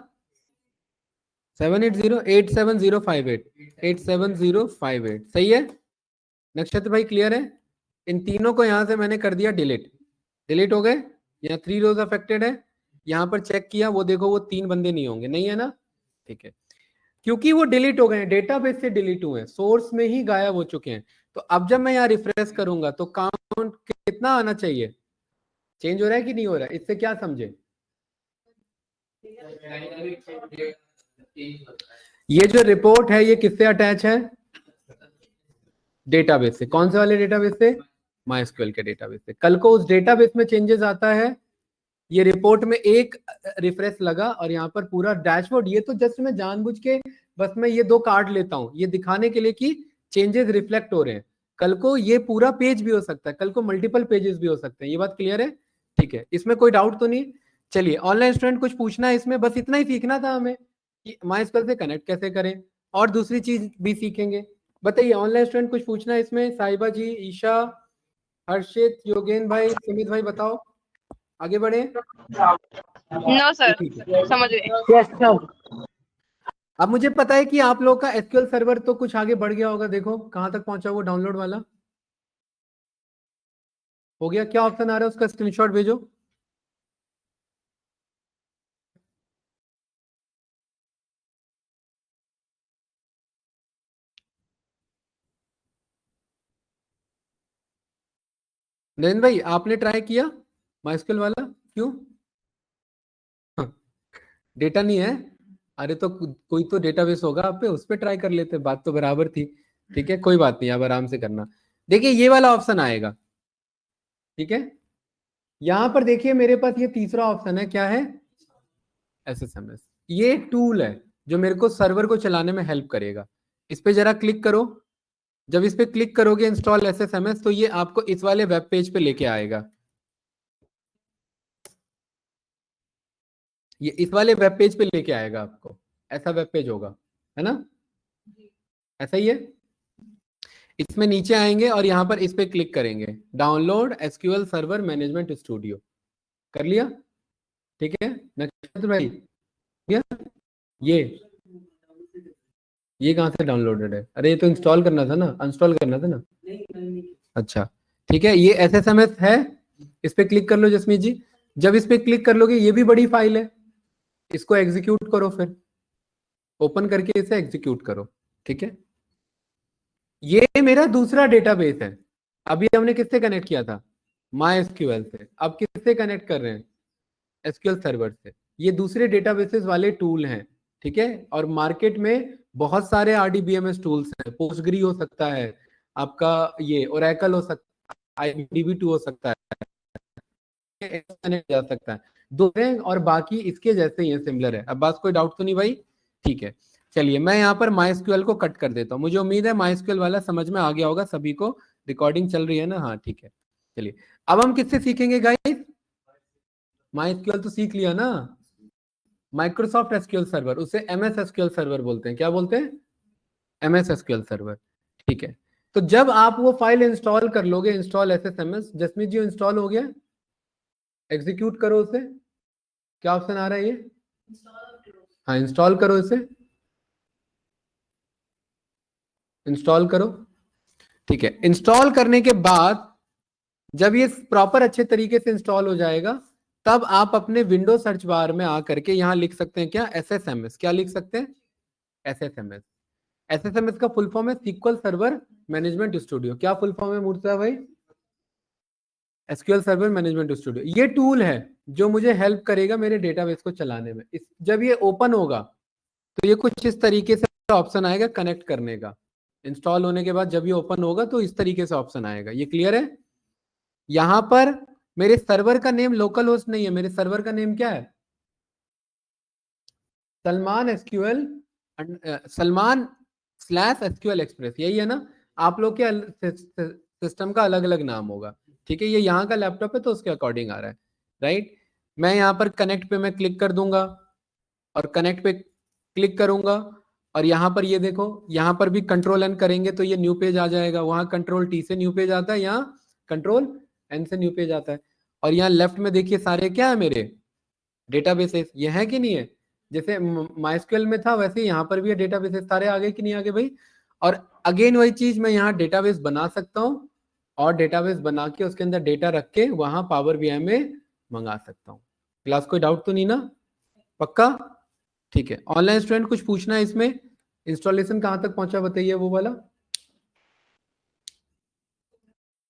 7808708, 87058, सही है। नक्षत्र भाई क्लियर है? इन तीनों को यहां से मैंने कर दिया डिलीट, डिलीट हो गए, यहाँ 3 रोज अफेक्टेड है, यहाँ पर चेक किया वो देखो वो 3 बंदे नहीं होंगे, नहीं है ना, ठीक है, क्योंकि वो डिलीट हो गए हैं, डेटाबेस से डिलीट हुए हैं, सोर्स में ही गायब हो चुके हैं। तो अब जब मैं यहाँ रिफ्रेश करूंगा तो काउंट कितना आना चाहिए, चेंज हो रहा है कि नहीं हो रहा है, इससे क्या समझे, ये जो रिपोर्ट है ये किससे अटैच है, डेटाबेस से, कौन से वाले डेटाबेस से, माइस्क्यूएल के डेटाबेस से। कल को उस डेटाबेस में चेंजेस आता है, ये रिपोर्ट में एक रिफ्रेश लगा और यहाँ पर पूरा डैशबोर्ड, ये तो जस्ट मैं जानबूझ के बस मैं ये 2 कार्ड लेता हूँ ये दिखाने के लिए कि चेंजेस रिफ्लेक्ट हो रहे हैं, कल को ये पूरा पेज भी हो सकता है, कल को मल्टीपल पेजेस भी हो सकते हैं, ये बात क्लियर है, ठीक है, इसमें कोई डाउट तो नहीं। चलिए ऑनलाइन स्टूडेंट कुछ पूछना है इसमें, बस इतना ही सीखना था हमें कि माइस्क्यूएल से कनेक्ट कैसे करें, और दूसरी चीज भी सीखेंगे। बताइए ऑनलाइन स्टूडेंट कुछ पूछना है इसमें, साहिबा जी, ईशा, हर्षित, योगेन भाई, सुमित भाई, बताओ आगे बढ़े। नो सर, ठीक है, समझ गए। Yes sir. अब मुझे पता है कि आप लोग का एसक्यूएल सर्वर तो कुछ आगे बढ़ गया होगा, देखो कहां तक पहुंचा वो डाउनलोड वाला हो गया, क्या ऑप्शन आ रहा है उसका स्क्रीनशॉट भेजो। नरेंद्र भाई आपने ट्राई किया माइस्क्यूएल वाला, क्यों, डेटा नहीं है, अरे तो कोई तो डेटाबेस होगा आप पे, उस पे ट्राई कर लेते, बात तो बराबर थी, ठीक है, कोई बात नहीं, अब आराम से करना। देखिए ये वाला ऑप्शन आएगा, ठीक है, यहां पर देखिए मेरे पास ये तीसरा ऑप्शन है, क्या है, SSMS, ये टूल है जो मेरे को सर्वर को चलाने में हेल्प करेगा। इस पे जरा क्लिक करो, जब इस पे क्लिक करोगे इंस्टॉल SSMS, तो ये आपको इस वाले वेब पेज पे लेके आएगा, ये इस वाले वेब पेज पे लेके आएगा आपको, ऐसा वेब पेज होगा, है ना, ऐसा ही है। इसमें नीचे आएंगे और यहाँ पर इस पे क्लिक करेंगे, download SQL server management studio, कर लिया, ठीक है नक्षत्र भाई, ये ये कहाँ से डाउनलोडेड है, अरे ये तो इंस्टॉल करना था ना, अनस्टॉल करना था ना, अच्छा ठीक है, ये SSMS है, इस पे क्लिक कर लो जसमीत जी, जब इस पे क्लिक कर लोगे ये भी बड़ी फाइल है, इसको एग्जीक्यूट करो, फिर ओपन करके इसे एग्जीक्यूट करो, ठीक है, ये मेरा दूसरा डेटाबेस है, अभी हमने किससे कनेक्ट किया था, MySQL से, अब किससे कनेक्ट कर रहे हैं, एसक्यूएल सर्वर से, ये दूसरे डेटाबेसेस वाले टूल हैं, ठीक है, और मार्केट में बहुत सारे RDBMS टूल्स हैं, पोस्टग्री हो सकता है आपका, ये ओरेकल हो सकता है, IDB2 हो सकता है, जा सकता है, दो हैं और बाकी इसके जैसे ही है, सिमिलर है, अब बात कोई डाउट तो नहीं भाई, ठीक है। चलिए मैं यहाँ पर MySQL को कट कर देता हूँ, मुझे उम्मीद है MySQL वाला समझ में आ गया होगा सभी को, रिकॉर्डिंग चल रही है ना, हाँ ठीक है। चलिए अब हम किससे सीखेंगे गाइस, MySQL तो सीख लिया ना, माइक्रोसॉफ्ट एसक्यूएल सर्वर, उसे MS SQL सर्वर बोलते हैं, क्या बोलते हैं, MS SQL सर्वर, ठीक है। तो जब आप वो फाइल इंस्टॉल कर लोगे, इंस्टॉल SSMS, जसमीत जी इंस्टॉल हो गया, एग्जीक्यूट करो उसे, क्या ऑप्शन आ रहा है ये, हाँ इंस्टॉल करो इसे, इंस्टॉल करो, ठीक है, इंस्टॉल करने के बाद जब ये प्रॉपर अच्छे तरीके से इंस्टॉल हो जाएगा, तब आप अपने विंडो सर्च बार में आकर के यहां लिख सकते हैं क्या, SSMS, क्या लिख सकते हैं, SSMS, SSMS का फुल फॉर्म है SQL सर्वर मैनेजमेंट स्टूडियो, क्या फुल फॉर्म है मूर्ता भाई, SQL सर्वर मैनेजमेंट स्टूडियो, ये टूल है जो मुझे हेल्प करेगा मेरे डेटाबेस को चलाने में। जब ये ओपन होगा तो ये कुछ इस तरीके से ऑप्शन आएगा कनेक्ट करने का, इंस्टॉल होने के बाद जब ये ओपन होगा तो इस तरीके से ऑप्शन आएगा, ये क्लियर है। यहां पर मेरे सर्वर का नेम लोकल होस्ट नहीं है, मेरे सर्वर का नेम क्या है, Salman SQL, Salman /SQL express, यही है ना, आप लोग के सिस्टम का अलग अलग नाम होगा, ठीक है, ये यहाँ का लैपटॉप है तो उसके अकॉर्डिंग आ रहा है, राइट। मैं यहाँ पर कनेक्ट पे मैं क्लिक कर दूंगा और कनेक्ट पे क्लिक करूंगा और यहाँ पर ये देखो, यहाँ पर भी कंट्रोल N करेंगे तो ये न्यू पेज आ जाएगा, वहां कंट्रोल T से न्यू पेज आता है, यहाँ कंट्रोल N से न्यू पेज आता है, और यहाँ लेफ्ट में देखिए सारे क्या है मेरे डेटाबेसेस, ये है कि नहीं है, जैसे MySQL में था वैसे यहाँ पर भी है, डेटाबेसेस सारे आगे कि नहीं आगे भाई। और अगेन वही चीज, मैं यहाँ डेटाबेस बना सकता हूँ और डेटाबेस बना के उसके अंदर डेटा रख के वहां पावर बीआई में मंगा सकता हूँ। क्लास कोई डाउट तो नहीं ना? पक्का? ठीक है। ऑनलाइन स्टूडेंट कुछ पूछना है इसमें? इंस्टॉलेशन कहां तक पहुंचा बताइए वो वाला,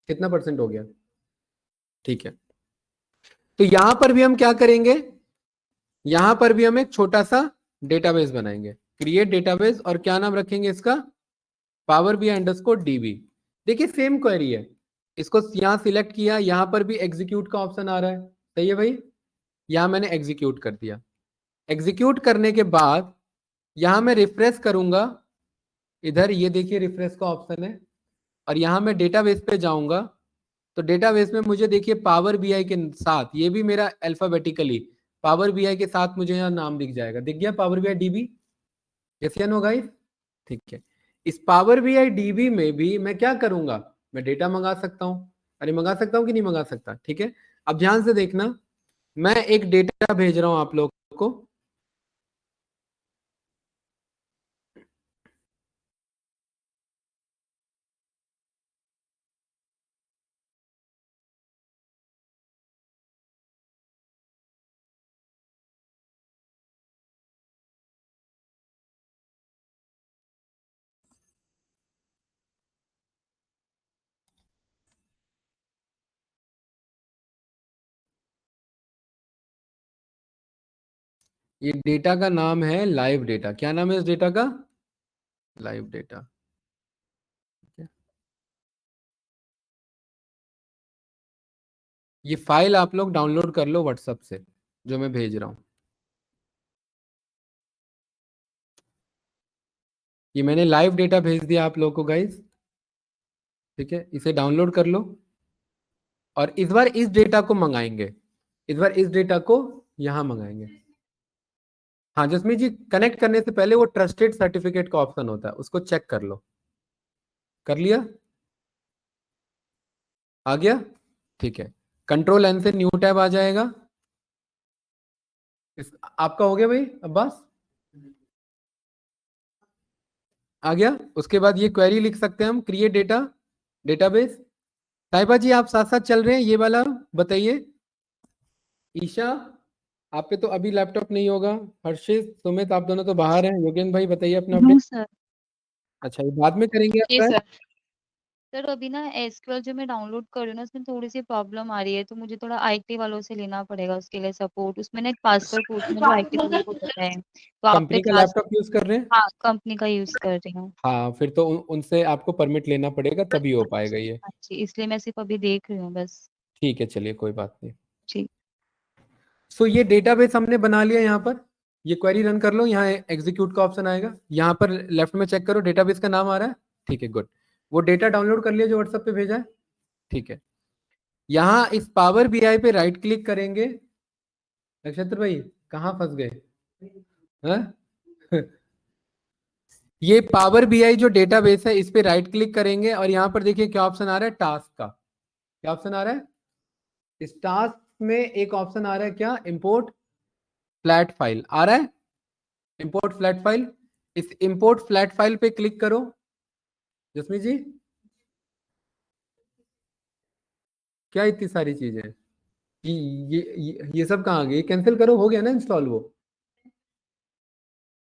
कितना % हो गया? ठीक है, तो यहां पर भी हम क्या करेंगे, यहां पर भी हम एक छोटा सा डेटाबेस बनाएंगे, क्रिएट डेटाबेस, और क्या नाम रखेंगे इसका, पावर बी अंडरस्कोर डीबी। देखिए सेम क्वेरी है, इसको यहां सिलेक्ट किया, यहां पर भी एग्जीक्यूट का ऑप्शन आ रहा है, सही है भाई, यहां मैंने एग्जीक्यूट कर दिया। एग्जीक्यूट करने के बाद यहां मैं रिफ्रेश करूंगा, इधर ये देखिए रिफ्रेश का ऑप्शन है, और यहां मैं डेटाबेस पे जाऊंगा, तो डेटाबेस में मुझे देखिए पावर बीआई के साथ, ये भी मेरा अल्फाबेटिकली पावर बीआई के साथ मुझे यहाँ नाम दिख जाएगा, दिख गया पावर बीआई डीबी, यस या नो गाइस? ठीक है, इस पावर बीआई डीबी में भी मैं क्या करूंगा, मैं डेटा मंगा सकता हूं, अरे मंगा सकता हूं कि नहीं मंगा सकता? ठीक है, अब ध्यान से देखना, मैं एक डेटा भेज रहा हूं आप लोगों को, ये डेटा का नाम है लाइव डेटा, क्या नाम है इस डेटा का, लाइव डेटा। ये फाइल आप लोग डाउनलोड कर लो व्हाट्सएप से, जो मैं भेज रहा हूं, ये मैंने लाइव डेटा भेज दिया आप लोगों को गाइस, ठीक है, इसे डाउनलोड कर लो, और इस बार इस डेटा को मंगाएंगे, इस बार इस डेटा को यहां मंगाएंगे। हाँ जसमीत जी, कनेक्ट करने से पहले वो ट्रस्टेड सर्टिफिकेट का ऑप्शन होता है, उसको चेक कर लो, कर लिया, आ गया, ठीक है, कंट्रोल एन से न्यू टैब आ जाएगा, आपका हो गया भाई अब्बास, आ गया। उसके बाद ये क्वेरी लिख सकते हैं हम, क्रिएट डेटा डेटाबेस। साहिबा जी आप साथ साथ चल रहे हैं, ये वाला बताइए। ईशा आप पे तो अभी लैपटॉप नहीं होगा, हर्षित सुमित आप दोनों तो बाहर हैं, योगेंद्र भाई बताइए अपना नो अपडेट। सर। अच्छा ये बाद में करेंगे आप जी शायद? सर। सर अभी ना एसक्यूएल जो मैं डाउनलोड कर रही हूँ ना, उसमें थोड़ी सी प्रॉब्लम आ रही है, तो मुझे थोड़ा आईटी वालों से लेना पड़ेगा उसके लिए सपोर्ट। उसमें ना एक पासवर्ड पूछना जो आईटी वालों को पता है, तो आप पे कंपनी का क्लास। लैपटॉप यूज कर रहे हैं? हाँ कंपनी का यूज कर रही हूँ। हाँ फिर तो उनसे आपको परमिट लेना पड़ेगा, तभी हो पाएगा ये। हाँ जी, इसलिए मैं सिर्फ अभी देख रही हूँ बस। ठीक है चलिए कोई बात नहीं। जी। सो ये डेटाबेस हमने बना लिया, यहाँ पर ये क्वेरी रन कर लो, यहाँ एग्जीक्यूट का ऑप्शन आएगा, यहाँ पर लेफ्ट में चेक करो डेटाबेस का नाम आ रहा है, ठीक है गुड। वो डेटा डाउनलोड कर लिया जो व्हाट्सएप पे भेजा है, ठीक है। यहाँ इस पावर बीआई पे राइट क्लिक करेंगे, नक्षत्र भाई कहाँ फंस गए हैं? ये पावर बीआई जो डेटाबेस है इस पे राइट क्लिक करेंगे, और यहाँ पर देखिए क्या ऑप्शन आ रहा है, टास्क का, क्या ऑप्शन आ रहा है, इस टास्क में एक ऑप्शन आ रहा है क्या, इंपोर्ट फ्लैट फाइल आ रहा है, इंपोर्ट फ्लैट फाइल, इस इंपोर्ट फ्लैट फाइल पे क्लिक करो। जसमीत जी क्या इतनी सारी चीजें, ये सब कहाँ गई, कैंसिल करो, हो गया ना इंस्टॉल वो,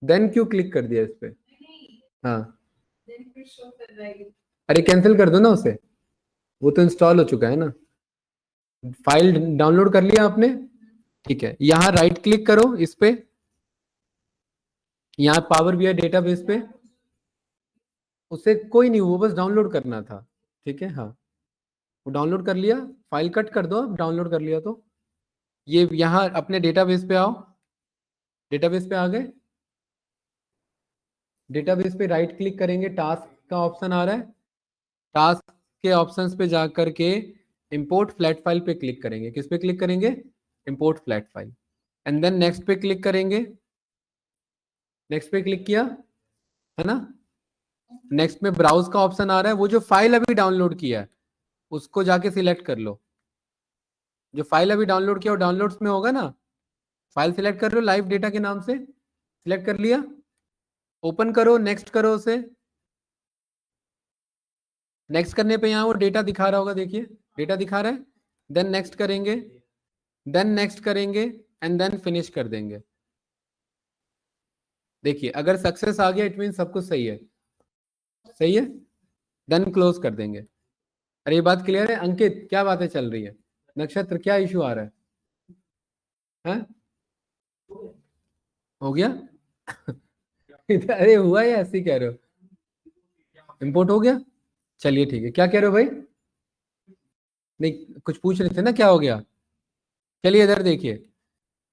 देन क्यों क्लिक कर दिया इस पे, हाँ अरे कैंसिल कर दो ना उसे, वो तो इंस्टॉल हो चुका है ना, फाइल डाउनलोड कर लिया आपने, ठीक है, यहाँ राइट क्लिक करो इस पे, यहाँ पावर बीआई डेटाबेस पे, उसे कोई नहीं, वो बस डाउनलोड करना था, ठीक है, हाँ वो डाउनलोड कर लिया, फाइल कट कर दो, अब डाउनलोड कर लिया तो ये यहाँ अपने डेटाबेस पे आओ, डेटाबेस पे आ गए, डेटाबेस पे राइट क्लिक करेंगे, टास्क का ऑप्शन आ रहा है, टास्क के ऑप्शंस पे जा करके इंपोर्ट फ्लैट फाइल पे क्लिक करेंगे, किस पे क्लिक करेंगे, import flat file, and then next पे क्लिक करेंगे, नेक्स्ट पे क्लिक किया है ना, नेक्स्ट में ब्राउज का ऑप्शन आ रहा है, वो जो फाइल अभी डाउनलोड किया है उसको जाके सिलेक्ट कर लो, जो फाइल अभी डाउनलोड किया वो डाउनलोड्स में होगा ना, फाइल सिलेक्ट कर लो लाइव डेटा के नाम से, सिलेक्ट कर लिया, ओपन करो, नेक्स्ट करो उसे, नेक्स्ट करने पे यहाँ वो डेटा दिखा रहा होगा, देखिए डेटा दिखा रहा है, देन नेक्स्ट करेंगे, देन नेक्स्ट करेंगे एंड देन फिनिश कर देंगे। देखिए अगर सक्सेस आ गया इट मीन सब कुछ सही है, सही है, देन क्लोज कर देंगे। अरे ये बात क्लियर है अंकित, क्या बातें चल रही है? नक्षत्र क्या इशू आ रहा है? हैं? हो गया? अरे हुआ या ऐसे ही कह रहे हो? इंपोर्ट हो गया? चलिए ठीक है, क्या कह रहे हो भाई? नहीं कुछ पूछ रहे थे ना, क्या हो गया? चलिए इधर देखिए,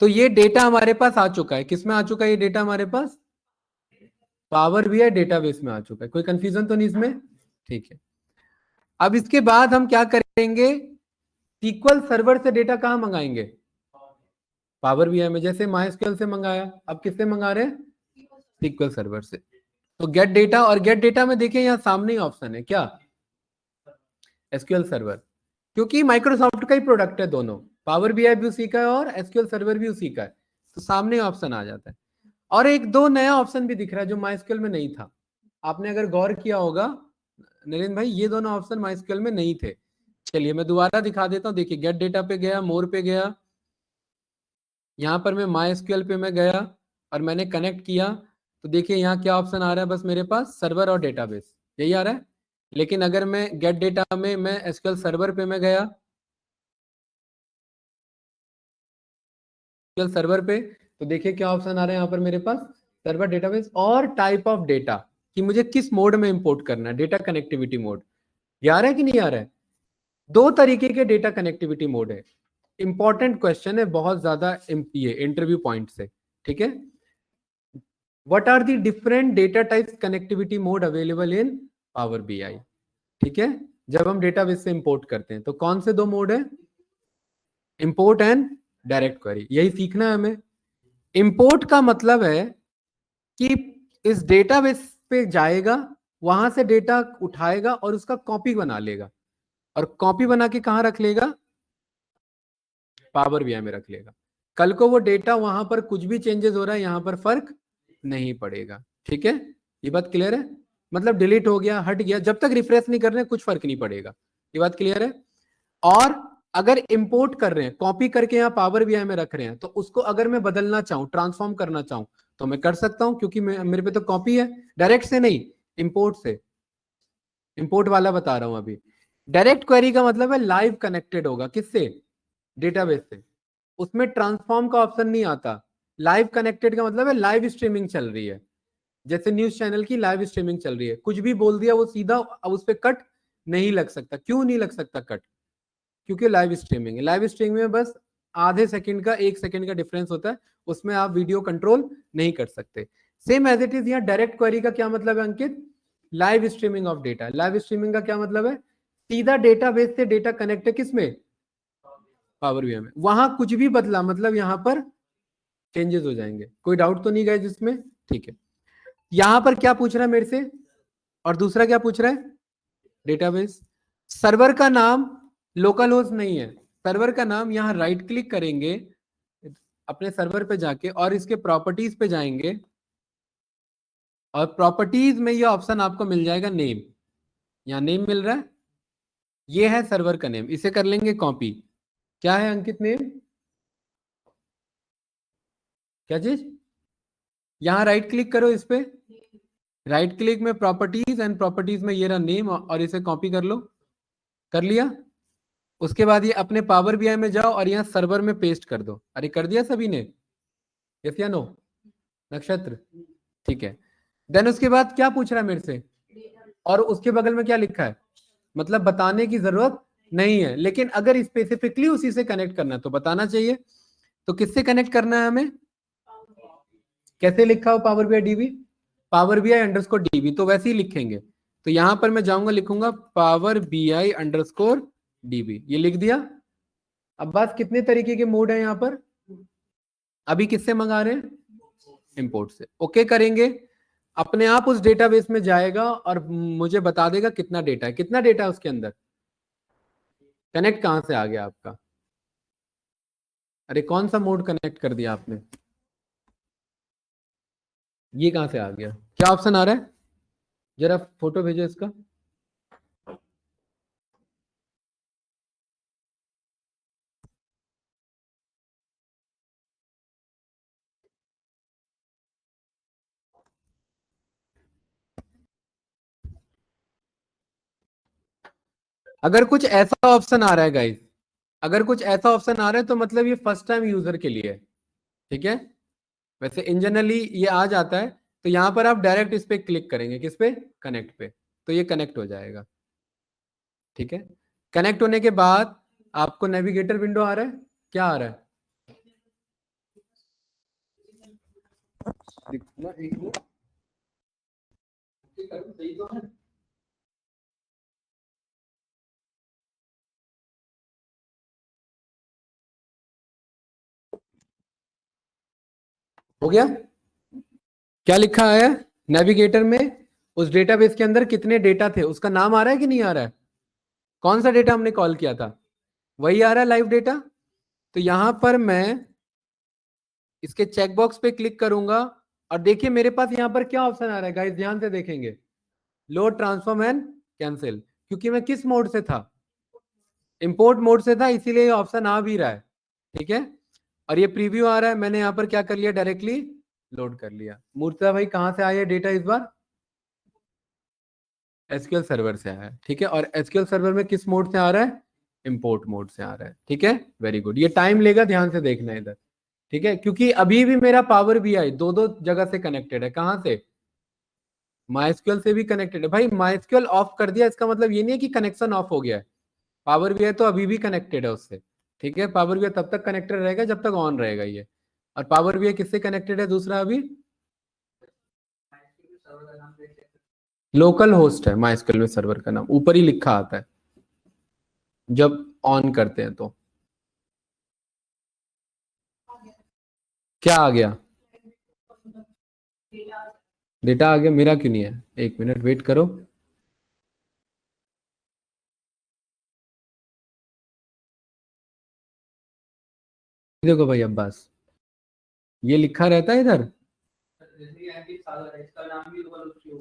तो ये डेटा हमारे पास आ चुका है, किस में आ चुका है ये डेटा हमारे पास? पावर बीआई डेटाबेस में आ चुका है। कोई कंफ्यूजन तो नहीं इसमें? ठीक है, अब इसके बाद हम क्या करेंगे, सीक्वल सर्वर से डेटा कहां मंगाएंगे? पावर बीआई में। जैसे माइस्क्यूएल से मंगाया, अब किससे मंगा रहे हैं? सीक्वल सर्वर से। तो गेट डेटा, और गेट डेटा में देखिए यहाँ सामने ही ऑप्शन है क्या? एसक्यूएल सर्वर, क्योंकि माइक्रोसॉफ्ट का ही प्रोडक्ट है दोनों, पावर बीआई भी उसी का है और एसक्यूएल सर्वर भी उसी का है, तो सामने ऑप्शन आ जाता है। और एक दो नया ऑप्शन भी दिख रहा है जो माइस्क्यूएल में नहीं था, आपने अगर गौर किया होगा नरेंद्र भाई, ये दोनों ऑप्शन माइस्क्यूएल में नहीं थे। चलिए मैं दोबारा दिखा देता हूँ, देखिए गेट डेटा पे गया, मोर पे गया, यहाँ पर मैं माइस्क्यूएल पे मैं गया और मैंने कनेक्ट किया, तो देखिए यहाँ क्या ऑप्शन आ रहा है, बस मेरे पास सर्वर और डेटाबेस यही आ रहा है। लेकिन अगर मैं गेट डेटा में मैं एसक्यूएल सर्वर पे मैं गया, सर्वर पे, तो देखिए क्या ऑप्शन आ रहा है यहाँ पर मेरे पास, सर्वर, डेटाबेस और टाइप ऑफ डेटा, कि मुझे किस मोड में इंपोर्ट करना है, डेटा कनेक्टिविटी मोड। ये आ रहा है कि नहीं आ रहा है? दो तरीके के डेटा कनेक्टिविटी मोड है। इंपॉर्टेंट क्वेश्चन है बहुत ज्यादा, ये इंटरव्यू पॉइंट से, ठीक है। What are the different data types connectivity mode available in Power BI? ठीक है, जब हम डेटाबेस से इंपोर्ट करते हैं तो कौन से दो मोड है? इंपोर्ट एंड डायरेक्ट क्वेरी, यही सीखना है हमें। इंपोर्ट का मतलब है कि इस डेटाबेस पे जाएगा, वहां से डेटा उठाएगा और उसका कॉपी बना लेगा, और कॉपी बना के कहां रख लेगा? पावर बीआई में रख लेगा। कल को वो डेटा वहां पर कुछ भी चेंजेस हो रहा है, यहां पर फर्क नहीं पड़ेगा, ठीक है। ये बात क्लियर है? मतलब डिलीट हो गया, हट गया, जब तक रिफ्रेश नहीं कर रहे कुछ फर्क नहीं पड़ेगा। ये बात क्लियर है? और अगर इंपोर्ट कर रहे हैं, कॉपी करके यहाँ पावर बीआई में रख रहे हैं, तो उसको अगर मैं बदलना चाहूं, ट्रांसफॉर्म करना चाहूं, तो मैं कर सकता हूं, क्योंकि मेरे पे तो कॉपी है। डायरेक्ट से नहीं, इंपोर्ट से। इंपोर्ट वाला बता रहा हूं अभी। डायरेक्ट क्वेरी का मतलब है लाइव कनेक्टेड होगा, किससे? डेटाबेस से। उसमें ट्रांसफॉर्म का ऑप्शन नहीं आता। लाइव कनेक्टेड का मतलब है लाइव स्ट्रीमिंग चल रही है, जैसे न्यूज चैनल की लाइव स्ट्रीमिंग चल रही है, कुछ भी बोल दिया वो सीधा, अब उस पर कट नहीं लग सकता। क्यों नहीं लग सकता कट? क्योंकि लाइव स्ट्रीमिंग है। लाइव स्ट्रीमिंग में बस आधे सेकंड का, 1 सेकंड का डिफरेंस होता है, उसमें आप वीडियो कंट्रोल नहीं कर सकते। सेम एज इट इज यहाँ डायरेक्ट क्वेरी का क्या मतलब है Ankit? Live streaming of data. Live streaming का क्या मतलब है? सीधा डेटाबेस से डेटा कनेक्ट है, किसमें? पावर बीआई में। वहां कुछ भी बदला मतलब यहाँ पर चेंजेस हो जाएंगे। कोई डाउट तो नहीं गए जिसमें? ठीक है। यहां पर क्या पूछ रहा है मेरे से, और दूसरा क्या पूछ रहा है? डेटाबेस। सर्वर का नाम लोकल होस्ट नहीं है, सर्वर का नाम, यहां राइट क्लिक करेंगे अपने सर्वर पे जाके और इसके प्रॉपर्टीज पे जाएंगे, और प्रॉपर्टीज में ये ऑप्शन आपको मिल जाएगा नेम। यहां नेम मिल रहा है, ये है सर्वर का नेम, इसे कर लेंगे कॉपी। क्या है अंकित नेम? क्या चीज? यहां राइट क्लिक करो इस पे, राइट क्लिक में प्रॉपर्टीज, एंड प्रॉपर्टीज में ये रहा नेम, और इसे कॉपी कर लो। कर लिया? उसके बाद ये अपने पावर बीआई में जाओ और यहाँ सर्वर में पेस्ट कर दो। अरे कर दिया सभी ने? यस या नो? नक्षत्र, ठीक है। देन उसके बाद क्या पूछ रहा है मेरे से, और उसके बगल में क्या लिखा है? मतलब बताने की जरूरत नहीं है, लेकिन अगर स्पेसिफिकली उसी से कनेक्ट करना है तो बताना चाहिए। तो किससे कनेक्ट करना है हमें? कैसे लिखा हो power BI dB? Power BI underscore dB, तो वैसे ही लिखेंगे। तो यहां पर मैं जाऊंगा, लिखूंगा पावर बीआई अंडरस्कोर डीबी, ये लिख दिया। अब बात कितने तरीके के मोड है यहाँ पर? अभी किससे मंगा रहे हैं? इंपोर्ट से। ओके करेंगे, अपने आप उस डेटाबेस में जाएगा और मुझे बता देगा कितना डेटा है। कितना डेटा है उसके अंदर? कनेक्ट कहां से आ गया आपका? अरे कौन सा मोड कनेक्ट कर दिया आपने? ये कहां से आ गया? क्या ऑप्शन आ रहा है? जरा फोटो भेजो इसका। अगर कुछ ऐसा ऑप्शन आ रहा है गाइस, अगर कुछ ऐसा ऑप्शन आ रहा है तो मतलब ये फर्स्ट टाइम यूजर के लिए है, ठीक है। वैसे इन जनरली ये आ जाता है, तो यहां पर आप डायरेक्ट इस पे क्लिक करेंगे, किस पे, कनेक्ट पे, तो ये कनेक्ट हो जाएगा, ठीक है। कनेक्ट होने के बाद आपको नेविगेटर विंडो आ रहा है, क्या आ रहा है, हो गया। क्या लिखा है नेविगेटर में, उस डेटाबेस के अंदर कितने डेटा थे उसका नाम आ रहा है कि नहीं आ रहा है, कौन सा डेटा हमने कॉल किया था वही आ रहा है, लाइव डेटा। तो यहां पर मैं इसके चेकबॉक्स पे क्लिक करूंगा और देखिए मेरे पास यहां पर क्या ऑप्शन आ रहा है गाइस, ध्यान से देखेंगे, लोड ट्रांसफॉर्म एंड कैंसिल, क्योंकि मैं किस मोड से था, इंपोर्ट मोड से था, इसीलिए ये ऑप्शन आ भी रहा है, ठीक है। और ये प्रीव्यू आ रहा है, मैंने यहां पर क्या कर लिया, डायरेक्टली लोड कर लिया। मूर्तिजा भाई कहां से आया डेटा इस बार, एसक्यूएल सर्वर से आया है, ठीक है। और एसक्यूएल सर्वर में किस मोड से आ रहा है, इंपोर्ट मोड से आ रहा है, ठीक है, वेरी गुड। ये टाइम लेगा, ध्यान से देखना इधर, ठीक है, क्योंकि अभी भी मेरा पावर बीआई दो दो जगह से कनेक्टेड है, कहां से, माइस्क्यूएल से भी कनेक्टेड है। भाई माइस्क्यूएल ऑफ कर दिया इसका मतलब ये नहीं है कि कनेक्शन ऑफ हो गया है, पावर बीआई तो अभी भी कनेक्टेड है उससे, ठीक है। पावर बीआई तब तक कनेक्टेड रहेगा जब तक ऑन रहेगा ये। और पावर बीआई किससे कनेक्टेड है दूसरा, अभी लोकल होस्ट है माइस्क्यूएल में, सर्वर का नाम ऊपर ही लिखा आता है जब ऑन करते हैं तो। क्या आ गया, डेटा आ गया, मेरा क्यों नहीं है, एक मिनट वेट करो। देखो भाई अब्बास, ये लिखा रहता है इधर,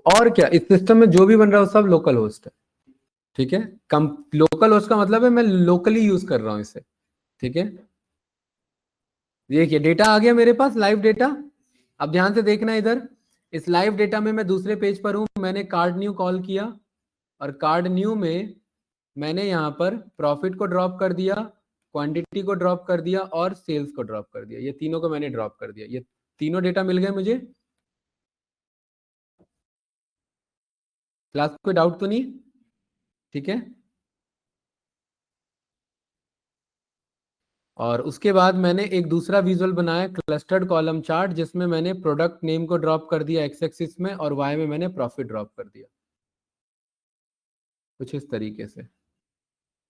और क्या, इस सिस्टम में जो भी बन रहा है वो सब लोकल होस्ट है, ठीक है। कम लोकल होस्ट का मतलब है मैं लोकली यूज कर रहा हूं इसे, ठीक है। देखिए डेटा आ गया मेरे पास, लाइव डेटा। अब ध्यान से देखना इधर, इस लाइव डेटा में मैं दूसरे पेज पर हूं, मैंने कार्ड न्यू कॉल किया और कार्ड न्यू में मैंने यहाँ पर प्रॉफिट को ड्रॉप कर दिया, क्वांटिटी को ड्रॉप कर दिया और सेल्स को ड्रॉप कर दिया, ये तीनों को मैंने ड्रॉप कर दिया, ये तीनों डेटा मिल गए मुझे। क्लास कोई डाउट तो नहीं, ठीक है। और उसके बाद मैंने एक दूसरा विजुअल बनाया, क्लस्टर्ड कॉलम चार्ट, जिसमें मैंने प्रोडक्ट नेम को ड्रॉप कर दिया एक्स एक्सिस में और वाई में मैंने प्रॉफिट ड्रॉप कर दिया, कुछ इस तरीके से।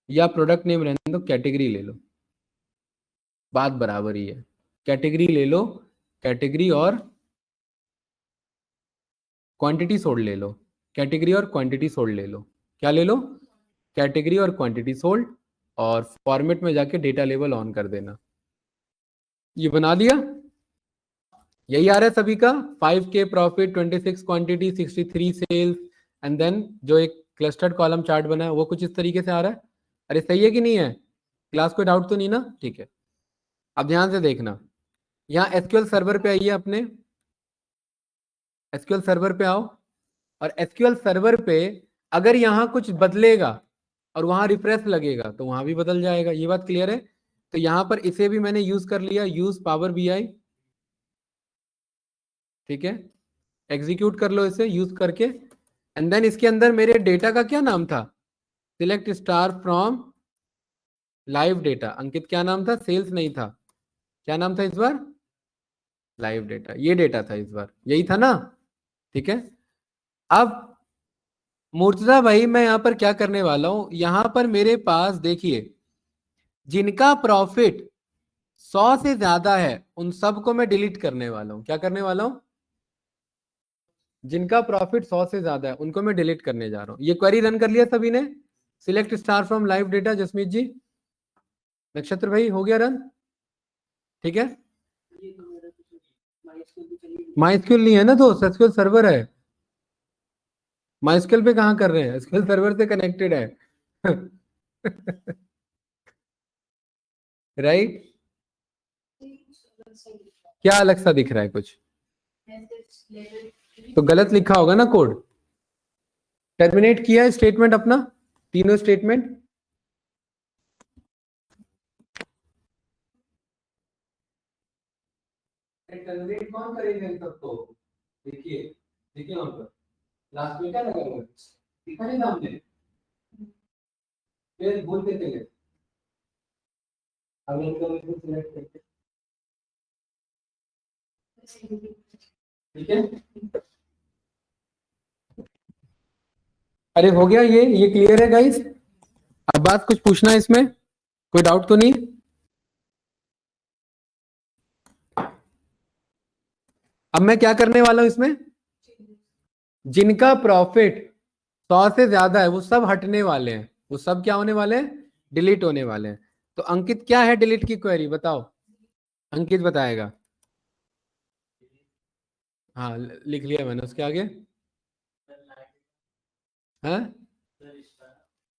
या प्रोडक्ट नेम रहने दो, कैटेगरी ले लो, बात बराबर ही है, कैटेगरी ले लो, कैटेगरी और क्वांटिटी सोल्ड ले लो, कैटेगरी और क्वांटिटी सोल्ड ले लो, क्या ले लो, कैटेगरी और क्वांटिटी सोल्ड, और फॉर्मेट में जाके डेटा लेवल ऑन कर देना। ये बना दिया, यही आ रहा है सभी का, 5K profit, 26 quantity, 63 sales, and then जो एक क्लस्टर्ड कॉलम चार्ट बना है वो कुछ इस तरीके से आ रहा है। अरे सही है कि नहीं है, क्लास कोई डाउट तो नहीं ना, ठीक है। अब ध्यान से देखना, यहाँ एसक्यूएल सर्वर पे आइए, अपने एसक्यूएल सर्वर पे आओ, और एसक्यूएल सर्वर पे अगर यहाँ कुछ बदलेगा और वहां रिफ्रेश लगेगा तो वहां भी बदल जाएगा, ये बात क्लियर है। तो यहाँ पर इसे भी मैंने यूज कर लिया, यूज पावर बीआई, ठीक है, एग्जीक्यूट कर लो इसे यूज करके। एंड देन इसके अंदर मेरे डेटा का क्या नाम था, select star from live data. Ankit क्या नाम था, सेल्स नहीं था, क्या नाम था इस बार, लाइव डेटा, ये डेटा था इस बार, यही था ना, ठीक है। अब मुर्तजा भाई मैं यहां पर क्या करने वाला हूं, यहां पर मेरे पास देखिए जिनका प्रॉफिट 100 से ज्यादा है उन सबको मैं डिलीट करने वाला हूं, क्या करने वाला हूं, जिनका प्रॉफिट 100 से ज्यादा है उनको मैं डिलीट करने जा रहा हूं। ये क्वेरी रन कर लिया सभी ने, select star from live data, Jasmeet ji, Nakshatra भाई हो गया रन, ठीक है। माइस्क्यूएल नहीं है ना दोस्त, एसक्यूएल सर्वर है, माइस्क्यूएल पे कहां कर रहे हैं, एसक्यूएल सर्वर से कनेक्टेड है राइट। क्या अलग सा दिख रहा है कुछ, तो गलत लिखा होगा ना कोड। टर्मिनेट किया है स्टेटमेंट अपना, तीनों स्टेटमेंट, जनरेट कौन करेगा इन सबको? देखिए देखिए वहां पर लास्ट में क्या लगा हुआ है, दिखा नहीं सामने, फिर भूल के चले। अब इनको सिलेक्ट करके, ठीक है। अरे हो गया, ये क्लियर है गाइस? अब बात कुछ पूछना है इसमें, कोई डाउट तो नहीं? अब मैं क्या करने वाला हूं इसमें, जिनका प्रॉफिट 100 से ज्यादा है वो सब हटने वाले हैं, वो सब क्या होने वाले हैं, डिलीट होने वाले हैं। तो अंकित क्या है डिलीट की क्वेरी, बताओ, अंकित बताएगा। हाँ लिख लिया मैंने, उसके आगे है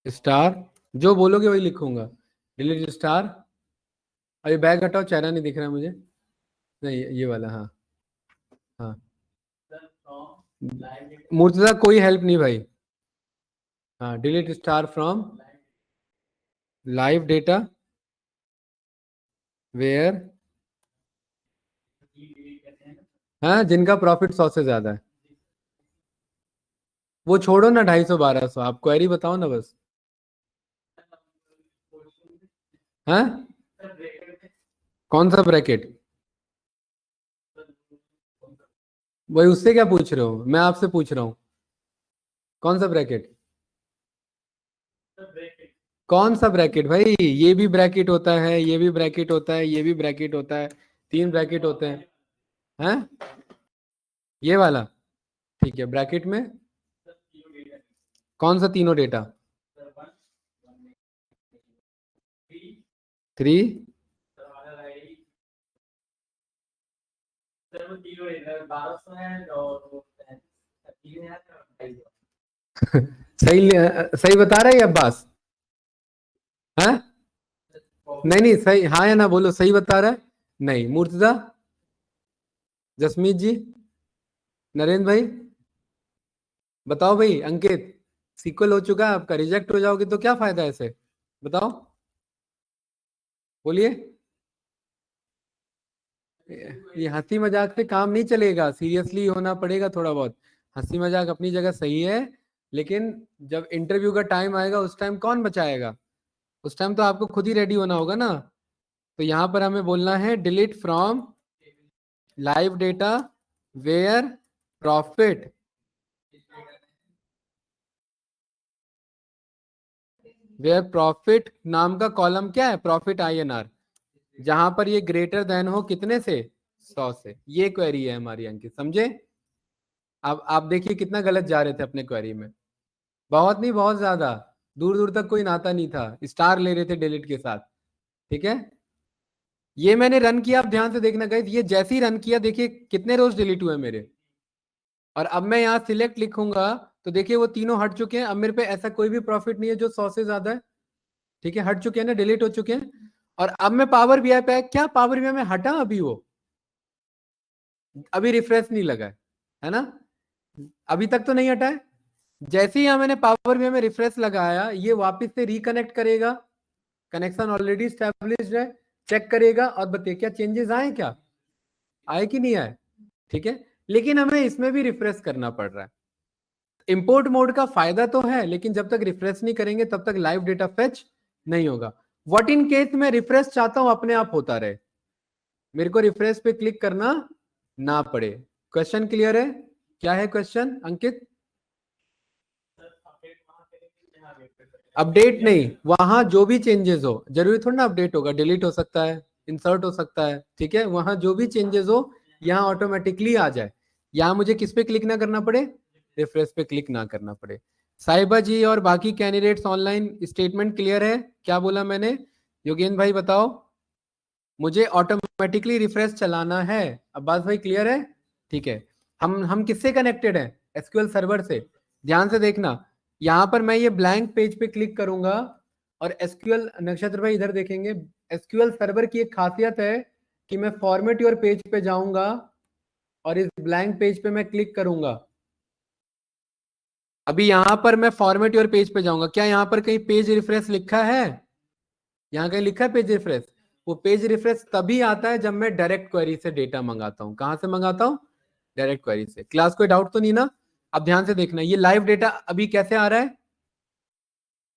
स्टार, जो बोलोगे वही लिखूंगा, डिलीट स्टार। अभी बैग हटाओ, चेहरा नहीं दिख रहा मुझे, नहीं ये वाला, हाँ हाँ। मुर्तजा कोई हेल्प नहीं भाई। हाँ delete star from live data where, हाँ जिनका प्रॉफिट 100 से ज्यादा है। वो छोड़ो ना 250 1200, आप क्वेरी बताओ ना बस। हाँ कौन सा ब्रैकेट, वही उससे क्या पूछ रहे हो, मैं आपसे पूछ रहा हूँ कौन सा ब्रैकेट, कौन सा ब्रैकेट भाई, ये भी ब्रैकेट होता है, ये भी ब्रैकेट होता है, ये भी ब्रैकेट होता है, 3 ब्रैकेट होते हैं। हैं ये वाला, ठीक है। ब्रैकेट में कौन सा तीनों डेटा, 3 सही सही बता रहा है ये अब्बास? हाँ नहीं नहीं सही, हाँ या ना बोलो, सही बता रहा है? नहीं मुर्तजा, जसमीत जी, नरेंद्र भाई बताओ भाई। अंकित सीक्वल हो चुका है आपका, रिजेक्ट हो जाओगे तो क्या फायदा है इसे, बताओ बोलिए। ये हंसी मजाक से काम नहीं चलेगा, सीरियसली होना पड़ेगा थोड़ा बहुत। हंसी मजाक अपनी जगह सही है, लेकिन जब इंटरव्यू का टाइम आएगा उस टाइम कौन बचाएगा, उस टाइम तो आपको खुद ही रेडी होना होगा ना। तो यहां पर हमें बोलना है delete from live data where profit, where profit नाम का कॉलम क्या है, प्रॉफिट INR, जहां पर ये ग्रेटर देन हो कितने से, 100 से। ये क्वेरी है हमारी अंकित, समझे? अब आप देखिए कितना गलत जा रहे थे अपने क्वेरी में, बहुत नहीं बहुत ज्यादा, दूर दूर तक कोई नाता नहीं था, स्टार ले रहे थे डिलीट के साथ, ठीक है। ये मैंने रन किया, आप ध्यान से देखना गाइस, ये जैसे ही रन किया देखिए कितने रोज डिलीट हुए मेरे, और अब मैं यहाँ सिलेक्ट लिखूंगा तो देखिए वो तीनों हट चुके हैं। अब मेरे पे ऐसा कोई भी प्रॉफिट नहीं है जो 100 से ज्यादा है, ठीक है, हट चुके हैं ना, डिलीट हो चुके हैं। और अब मैं पावर BI पे, क्या पावर BI में हटा अभी, वो अभी रिफ्रेश नहीं लगा है ना, अभी तक तो नहीं हटा है। जैसे ही मैंने पावर BI में रिफ्रेश लगाया, ये वापस से रिकनेक्ट करेगा, कनेक्शन ऑलरेडी स्टैब्लिश्ड है, चेक करेगा और बताइए क्या चेंजेस आए, क्या आए कि नहीं आए, ठीक है। लेकिन हमें इसमें भी रिफ्रेश करना पड़ रहा है। इंपोर्ट मोड का फायदा तो है, लेकिन जब तक रिफ्रेश नहीं करेंगे तब तक लाइव डेटा फेच नहीं होगा। व्हाट इन केस मैं रिफ्रेश चाहता हूं अपने आप होता रहे, मेरे को रिफ्रेश पे क्लिक करना ना पड़े। क्वेश्चन क्लियर है? क्या है क्वेश्चन अंकित? अपडेट नहीं, वहां जो भी चेंजेस हो, जरूरी थोड़ा ना अपडेट होगा, डिलीट हो सकता है, इंसर्ट हो सकता है, ठीक है। वहां जो भी चेंजेस हो यहाँ ऑटोमेटिकली आ जाए, यहाँ मुझे किस पे क्लिक ना करना पड़े, रिफ्रेश पे क्लिक ना करना पड़े। साहिबा जी और बाकी कैंडिडेट्स ऑनलाइन, स्टेटमेंट क्लियर है? क्या बोला मैंने, योगेंद्र भाई बताओ। मुझे ऑटोमेटिकली रिफ्रेश चलाना है, अब्बास भाई क्लियर है? ठीक है। हम किससे कनेक्टेड हैं, SQL सर्वर से। ध्यान से देखना, यहां पर मैं ये ब्लैंक पेज पे क्लिक करूंगा और SQL, नक्षत्र भाई इधर देखेंगे, SQL सर्वर की एक खासियत है कि मैं फॉर्मेट योर पेज पे जाऊंगा और इस ब्लैंक पेज पे मैं क्लिक करूंगा। अभी यहां पर मैं फॉर्मेट योर पेज पे जाऊंगा, क्या यहां पर कहीं पेज रिफ्रेश लिखा है, यहां कहीं लिखा है पेज रिफ्रेश? वो पेज रिफ्रेश तभी आता है जब मैं डायरेक्ट क्वेरी से डेटा मंगाता हूँ। कहाँ से मंगाता हूँ? डायरेक्ट क्वेरी से। क्लास कोई डाउट तो नहीं ना? अब ध्यान से देखना, ये लाइव डेटा अभी कैसे आ रहा है?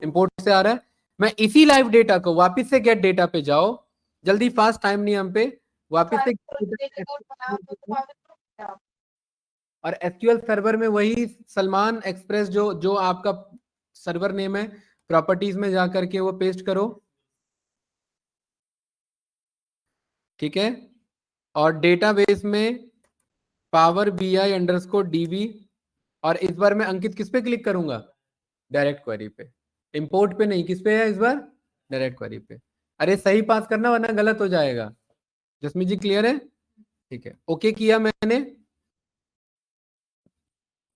इंपोर्ट से आ रहा है। मैं इसी लाइव डेटा को वापस से गेट डेटा पे जाओ, जल्दी फास्ट, टाइम नहीं हम पे, वापस से और एसक्यूएल सर्वर में वही सलमान एक्सप्रेस जो आपका सर्वर नेम है, प्रॉपर्टीज में जाकर के वो पेस्ट करो, ठीक है। और डेटाबेस में पावर BI अंडरस्कोर DB, और इस बार मैं अंकित किस पे क्लिक करूंगा? डायरेक्ट क्वेरी पे, इंपोर्ट पे नहीं। किस पे है इस बार? डायरेक्ट क्वेरी पे। अरे सही पास करना वरना गलत हो जाएगा। जसमीत जी क्लियर है? ठीक है, ओके किया मैंने,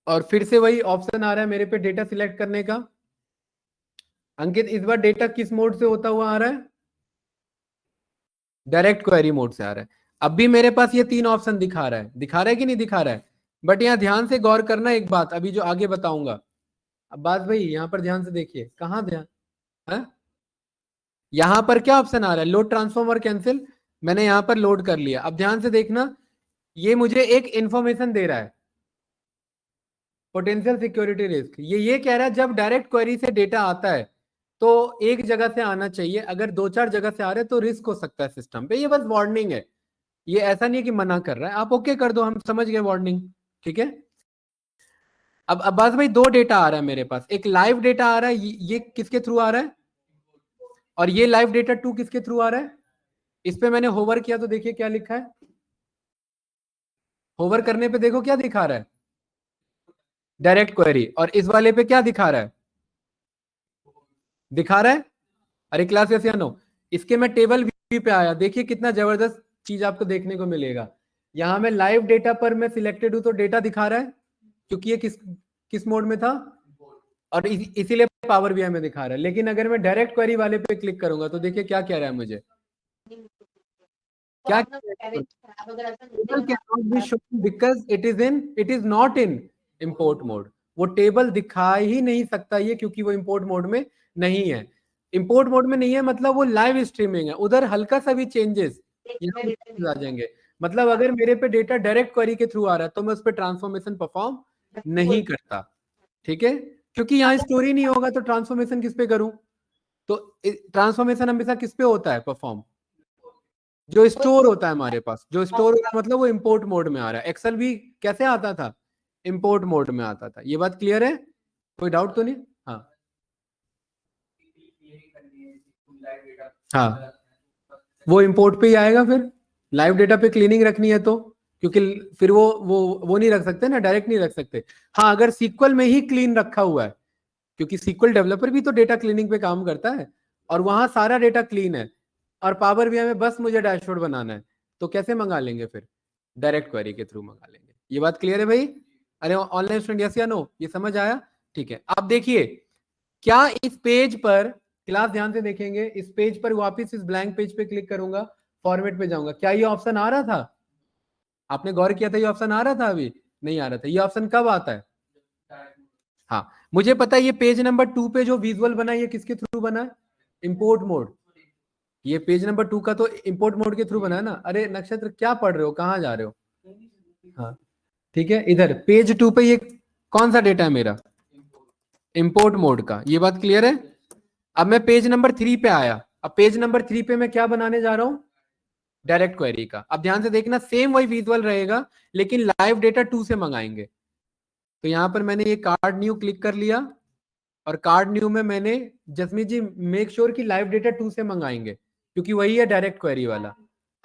और फिर से वही ऑप्शन आ रहा है मेरे पे डेटा सिलेक्ट करने का। अंकित इस बार डेटा किस मोड से होता हुआ आ रहा है? डायरेक्ट क्वेरी मोड से आ रहा है। अब भी मेरे पास ये 3 ऑप्शन दिखा रहा है कि नहीं दिखा रहा है? बट यहाँ ध्यान से गौर करना एक बात, अभी जो आगे बताऊंगा। अब बात भाई यहाँ पर ध्यान से देखिए, कहाँ ध्यान है? यहां पर क्या ऑप्शन आ रहा है? लोड ट्रांसफॉर्म और कैंसिल। मैंने यहां पर लोड कर लिया। अब ध्यान से देखना, ये मुझे एक इंफॉर्मेशन दे रहा है, पोटेंशियल सिक्योरिटी रिस्क। ये कह रहा है जब डायरेक्ट क्वेरी से डेटा आता है तो एक जगह से आना चाहिए, अगर 2-4 जगह से आ रहे तो रिस्क हो सकता है सिस्टम पे। ये बस वार्निंग है, ये ऐसा नहीं है कि मना कर रहा है। आप ओके कर दो, हम समझ गए वार्निंग, ठीक है। अब अब्बास भाई 2 डेटा आ रहा है मेरे पास, एक लाइव डेटा आ रहा है, ये किसके थ्रू आ रहा है? और ये लाइव डेटा 2 किसके थ्रू आ रहा है? इस पे मैंने होवर किया तो देखिए क्या लिखा है। होवर करने पे देखो क्या दिखा रहा है? Direct query. और इस वाले पे क्या दिखा रहा है? दिखा रहा है, अरे क्लास यस या नो? इसके मैं टेबल व्यू पे आया, देखिए कितना जबरदस्त चीज आपको देखने को मिलेगा। यहां मैं लाइव डेटा पर मैं सिलेक्टेड हूं तो डेटा दिखा रहा है, क्योंकि ये किस मोड में था, और इसीलिए पावर बीआई में दिखा रहा है। लेकिन अगर मैं डायरेक्ट क्वेरी वाले पे क्लिक करूंगा तो देखिए क्या कह रहा है मुझे, क्या because it is not in import mode. वो टेबल दिखा ही नहीं सकता ये, क्योंकि वो इंपोर्ट मोड में नहीं है। इंपोर्ट मोड में नहीं है मतलब वो लाइव स्ट्रीमिंग है, उधर हल्का सा भी चेंजेस आ जाएंगे। मतलब अगर मेरे पे डेटा डायरेक्ट क्वेरी के थ्रू आ रहा है तो मैं उस पर ट्रांसफॉर्मेशन परफॉर्म नहीं करता, ठीक है। क्योंकि यहाँ स्टोरी नहीं होगा तो ट्रांसफॉर्मेशन किस पे करूं? तो ट्रांसफॉर्मेशन हमेशा किस पे होता है परफॉर्म? जो स्टोर होता है हमारे पास, जो स्टोर होता है मतलब वो इंपोर्ट मोड में आ रहा है। एक्सेल भी कैसे आता था? इंपोर्ट मोड में आता था। ये बात क्लियर है? कोई डाउट तो नहीं? हाँ, वो इंपोर्ट पे ही आएगा। फिर लाइव डेटा पे क्लीनिंग रखनी है तो, क्योंकि फिर वो नहीं रख सकते ना, डायरेक्ट नहीं रख सकते। हाँ, अगर सीक्वल में ही क्लीन रखा हुआ है, क्योंकि सीक्वल डेवलपर भी तो डेटा क्लीनिंग पे काम करता है, और वहां सारा डेटा क्लीन है, और पावर बीआई में बस मुझे डैशबोर्ड बनाना है, तो कैसे मंगा लेंगे? फिर डायरेक्ट क्वेरी के थ्रू मंगा लेंगे। ये बात क्लियर है भाई? अरे ऑनलाइन स्टूडेंट यस या नो? ये समझ आया? ठीक है। अब देखिए, क्या इस पेज पर, क्लास ध्यान से देखेंगे, इस पेज पर वापस इस ब्लैंक पेज पे क्लिक करूंगा, फॉर्मेट पे जाऊंगा, क्या ये ऑप्शन आ रहा था? आपने गौर किया था ये ऑप्शन आ रहा था? अभी नहीं आ रहा था। ये ऑप्शन कब आता है? हाँ, मुझे पता है ये पेज नंबर 2 पे जो विजुअल बना है ये किसके थ्रू बना है? Import mode. ये पेज नंबर 2 का तो इंपोर्ट मोड के थ्रू बना है ना। अरे नक्षत्र क्या पढ़ रहे हो, कहाँ जा रहे हो? हाँ ठीक है, इधर पेज 2 पे ये कौन सा डेटा है मेरा? इंपोर्ट मोड का। ये बात क्लियर है? अब मैं पेज नंबर 3 पे आया। अब पेज नंबर 3 पे मैं क्या बनाने जा रहा हूं? डायरेक्ट क्वेरी का। अब ध्यान से देखना, सेम वही विजुअल रहेगा लेकिन लाइव डेटा 2 से मंगाएंगे। तो यहां पर मैंने ये कार्ड न्यू क्लिक कर लिया, और कार्ड न्यू में मैंने, जसमीत जी मेक श्योर कि लाइव डेटा 2 से मंगाएंगे, क्योंकि वही है डायरेक्ट क्वेरी वाला।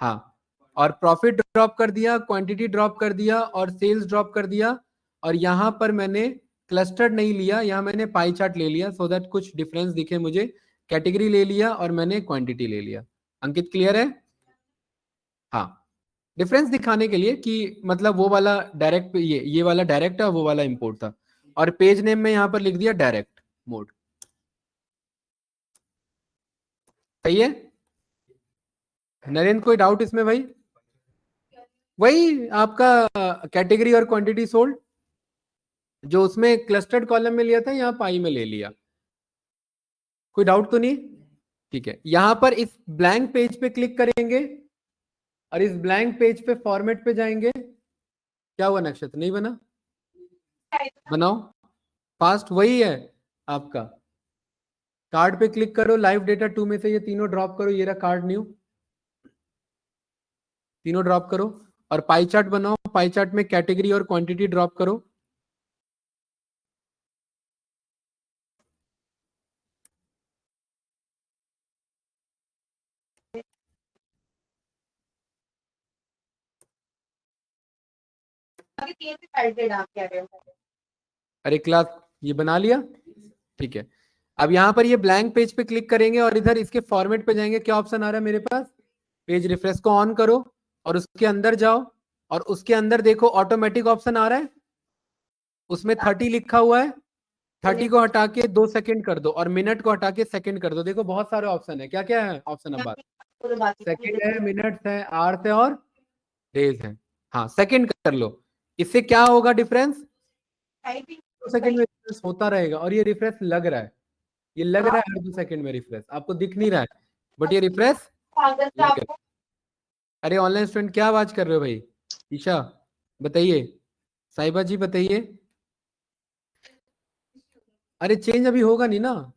हाँ, और प्रॉफिट ड्रॉप कर दिया, क्वांटिटी ड्रॉप कर दिया, और सेल्स ड्रॉप कर दिया। और यहां पर मैंने क्लस्टर्ड नहीं लिया, यहां मैंने पाई चार्ट ले लिया, सो दैट कुछ डिफरेंस दिखे मुझे। कैटेगरी ले लिया और मैंने क्वांटिटी ले लिया। अंकित क्लियर है? हाँ, डिफरेंस दिखाने के लिए कि मतलब वो वाला डायरेक्ट, ये वाला डायरेक्ट है, वो वाला इंपोर्ट था। और पेज नेम में यहां पर लिख दिया डायरेक्ट मोड। सही है? नरेंद्र कोई डाउट इसमें भाई? वही आपका कैटेगरी और क्वांटिटी सोल्ड, जो उसमें क्लस्टर्ड कॉलम में लिया था यहाँ पाई में ले लिया। कोई डाउट तो नहीं? ठीक है, यहां पर इस ब्लैंक पेज पे क्लिक करेंगे और इस ब्लैंक पेज पे फॉर्मेट पे जाएंगे। क्या हुआ नक्षत्र, नहीं बना? बनाओ फास्ट, वही है आपका। कार्ड पे क्लिक करो, लाइव डेटा 2 में से ये तीनों ड्रॉप करो, ये रहा कार्ड न्यू, तीनों ड्रॉप करो और पाई चार्ट बनाओ। पाई चार्ट में कैटेगरी और क्वांटिटी ड्रॉप करो। अरे क्लास ये बना लिया, ठीक है। अब यहां पर ये ब्लैंक पेज पे क्लिक करेंगे और इधर इसके फॉर्मेट पे जाएंगे। क्या ऑप्शन आ रहा है मेरे पास? पेज रिफ्रेश को ऑन करो और उसके अंदर जाओ और उसके अंदर देखो ऑटोमेटिक ऑप्शन आ रहा है, उसमें 30 लिखा हुआ है। 30 को हटा के 2 सेकंड कर दो और मिनट को हटा के सेकंड कर दो। देखो बहुत सारे ऑप्शन है। क्या क्या है ऑप्शन? अब बात, सेकंड है, मिनट्स है, आवर्स है और डेज है। हाँ सेकंड कर लो। इससे क्या होगा डिफरेंस? 2 सेकंड में रिफ्रेश होता रहेगा और ये रिफ्रेश लग रहा है, ये लग रहा है हर 2 सेकंड में रिफ्रेश, आपको दिख नहीं रहा है बट ये रिफ्रेश लग रहा है। अरे ऑनलाइन स्टूडेंट क्या आवाज कर रहे हो भाई? ईशा बताइए, साहिबा जी बताइए। अरे चेंज अभी होगा नहीं ना,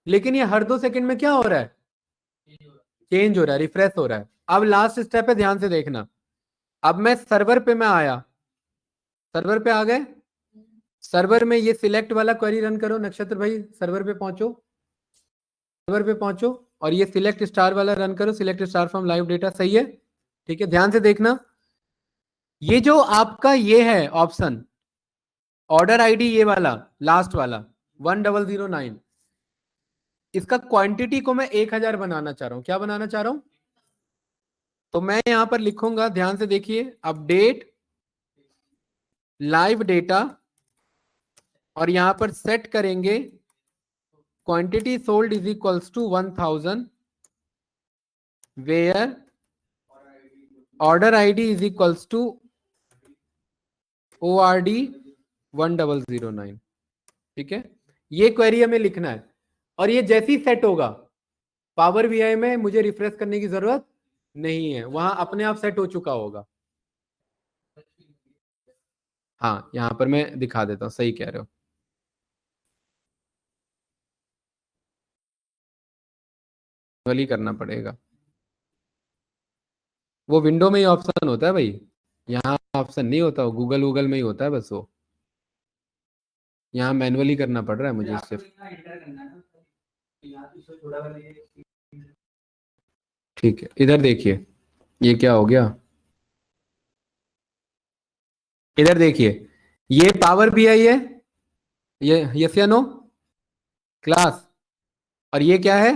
लेकिन ये हर 2 सेकंड में क्या हो रहा है? चेंज हो रहा है, रिफ्रेश हो रहा है। अब लास्ट स्टेप है, ध्यान से देखना। अब मैं सर्वर पे मैं आया, सर्वर पे आ गए। सर्वर में ये सिलेक्ट वाला क्वेरी रन करो नक्षत्र भाई, सर्वर पे पहुंचो, सर्वर पे पहुंचो और ये सिलेक्ट स्टार वाला रन करो, select star from live data. सही है, ठीक है। ध्यान से देखना, ये जो आपका ये है ऑप्शन ऑर्डर आईडी, ये वाला लास्ट वाला 1009, इसका क्वांटिटी को मैं 1000 बनाना चाह रहा हूं। क्या बनाना चाह रहा हूं? तो मैं यहां पर लिखूंगा, ध्यान से देखिए, अपडेट लाइव डेटा और यहां पर सेट करेंगे quantity sold is equals to 1000 where order ID is equals to ORD 1009। ठीक है, ये क्वेरी हमें लिखना है और ये जैसी सेट होगा पावर बीआई में मुझे रिफ्रेश करने की जरूरत नहीं है, वहां अपने आप सेट हो चुका होगा। हाँ यहां पर मैं दिखा देता हूं, सही कह रहे हो। मैनुअली करना पड़ेगा, वो विंडो में ही ऑप्शन होता है भाई, यहाँ ऑप्शन नहीं होता, वो गूगल में ही होता है बस। वो यहाँ मैनुअली करना पड़ रहा है मुझे सिर्फ। ठीक है, इधर देखिए ये क्या हो गया, इधर देखिए ये पावर बीआई है, ये यस या नो क्लास, और ये क्या है?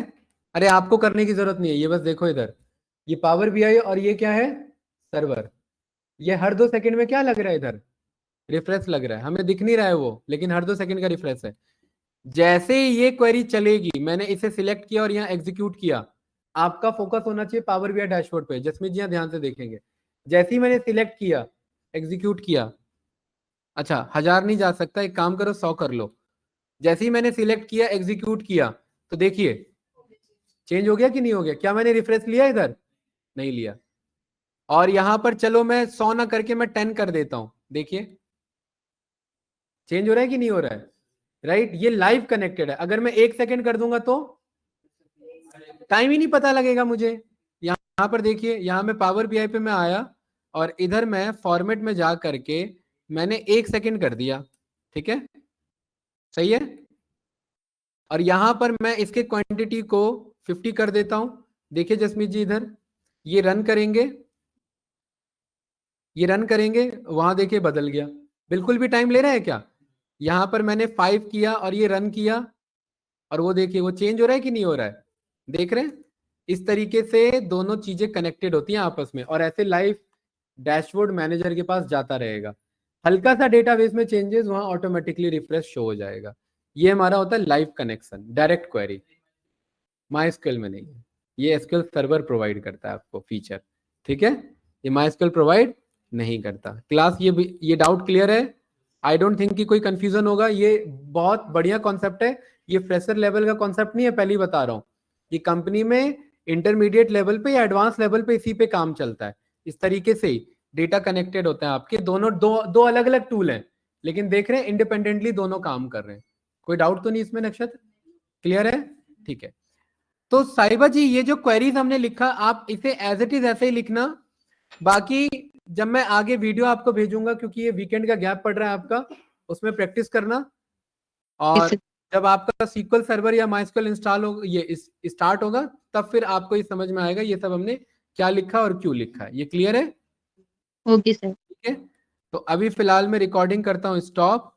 अरे आपको करने की जरूरत नहीं है, ये बस देखो इधर, ये पावर बीआई और ये क्या है? सर्वर। ये हर 2 सेकंड में क्या लग रहा है? इधर रिफ्रेश लग रहा है, हमें दिख नहीं रहा है वो, लेकिन हर 2 सेकंड का रिफ्रेश है। जैसे ही ये क्वेरी चलेगी, मैंने इसे सिलेक्ट किया और यहाँ एग्जीक्यूट किया, आपका फोकस होना चाहिए पावर बीआई डैशबोर्ड पे। जसमीत जी यहाँ ध्यान से देखेंगे, जैसे ही मैंने सिलेक्ट किया, एग्जीक्यूट किया, अच्छा 1000 नहीं जा सकता, एक काम करो 100 कर लो। जैसे ही मैंने सिलेक्ट किया, एग्जीक्यूट किया, तो देखिए चेंज हो गया कि नहीं हो गया? क्या मैंने रिफ्रेश लिया? इधर नहीं लिया। और यहां पर चलो मैं 100 ना करके मैं 10 कर देता हूं, देखिए चेंज हो रहा है कि नहीं हो रहा है? राइट, ये लाइव कनेक्टेड है। अगर मैं 1 सेकंड कर दूंगा तो टाइम ही नहीं पता लगेगा मुझे। यहां पर देखिए, यहां मैं पावर बीआई पे मैं आया और इधर मैं फॉर्मेट में जा करके मैंने 1 सेकंड कर दिया, ठीक है, सही है। और यहां पर मैं इसके क्वांटिटी को 50 कर देता हूं। देखिए जसमीत जी इधर ये रन करेंगे, ये रन करेंगे, वहां देखिए बदल गया। बिल्कुल भी टाइम ले रहा है क्या? यहां पर मैंने 5 किया और ये रन किया और वो देखिए वो चेंज हो रहा है कि नहीं हो रहा है? देख रहे हैं? इस तरीके से दोनों चीजें कनेक्टेड होती हैं आपस में और ऐसे लाइव डैशबोर्ड मैनेजर के पास जाता रहेगा। हल्का सा डेटाबेस में चेंजेस, वहां ऑटोमेटिकली रिफ्रेश शो हो जाएगा। ये हमारा होता है live connection, direct query. MySQL में नहीं है, ये एसक्यूएल सर्वर प्रोवाइड करता है आपको फीचर, ठीक है, ये माइस्क्यूएल प्रोवाइड नहीं करता। क्लास ये डाउट क्लियर है? आई डोंट थिंक कि कोई कंफ्यूजन होगा। ये बहुत बढ़िया कॉन्सेप्ट है, ये फ्रेशर लेवल का कॉन्सेप्ट नहीं है, पहले ही बता रहा हूँ। कि कंपनी में इंटरमीडिएट लेवल पे या एडवांस लेवल पे इसी पे काम चलता है। इस तरीके से ही डेटा कनेक्टेड होते हैं आपके, दोनों दो अलग अलग टूल हैं, लेकिन देख रहे हैं इंडिपेंडेंटली दोनों काम कर रहे हैं। कोई डाउट तो नहीं इसमें नक्षत्र? क्लियर है? ठीक है। तो साहिबा जी ये जो क्वेरीज हमने लिखा आप इसे एज इट इज ऐसे ही लिखना, बाकी जब मैं आगे वीडियो आपको भेजूंगा, क्योंकि ये वीकेंड का गैप पड़ रहा है आपका, उसमें प्रैक्टिस करना, और जब आपका सीक्वल सर्वर या माइस्क्वेल इंस्टॉल हो, ये स्टार्ट होगा, तब फिर आपको ये समझ में आएगा ये सब हमने क्या लिखा और क्यों लिखा है। ये क्लियर है? Okay sir. ठीक है, तो अभी फिलहाल मैं रिकॉर्डिंग करता हूँ स्टॉप।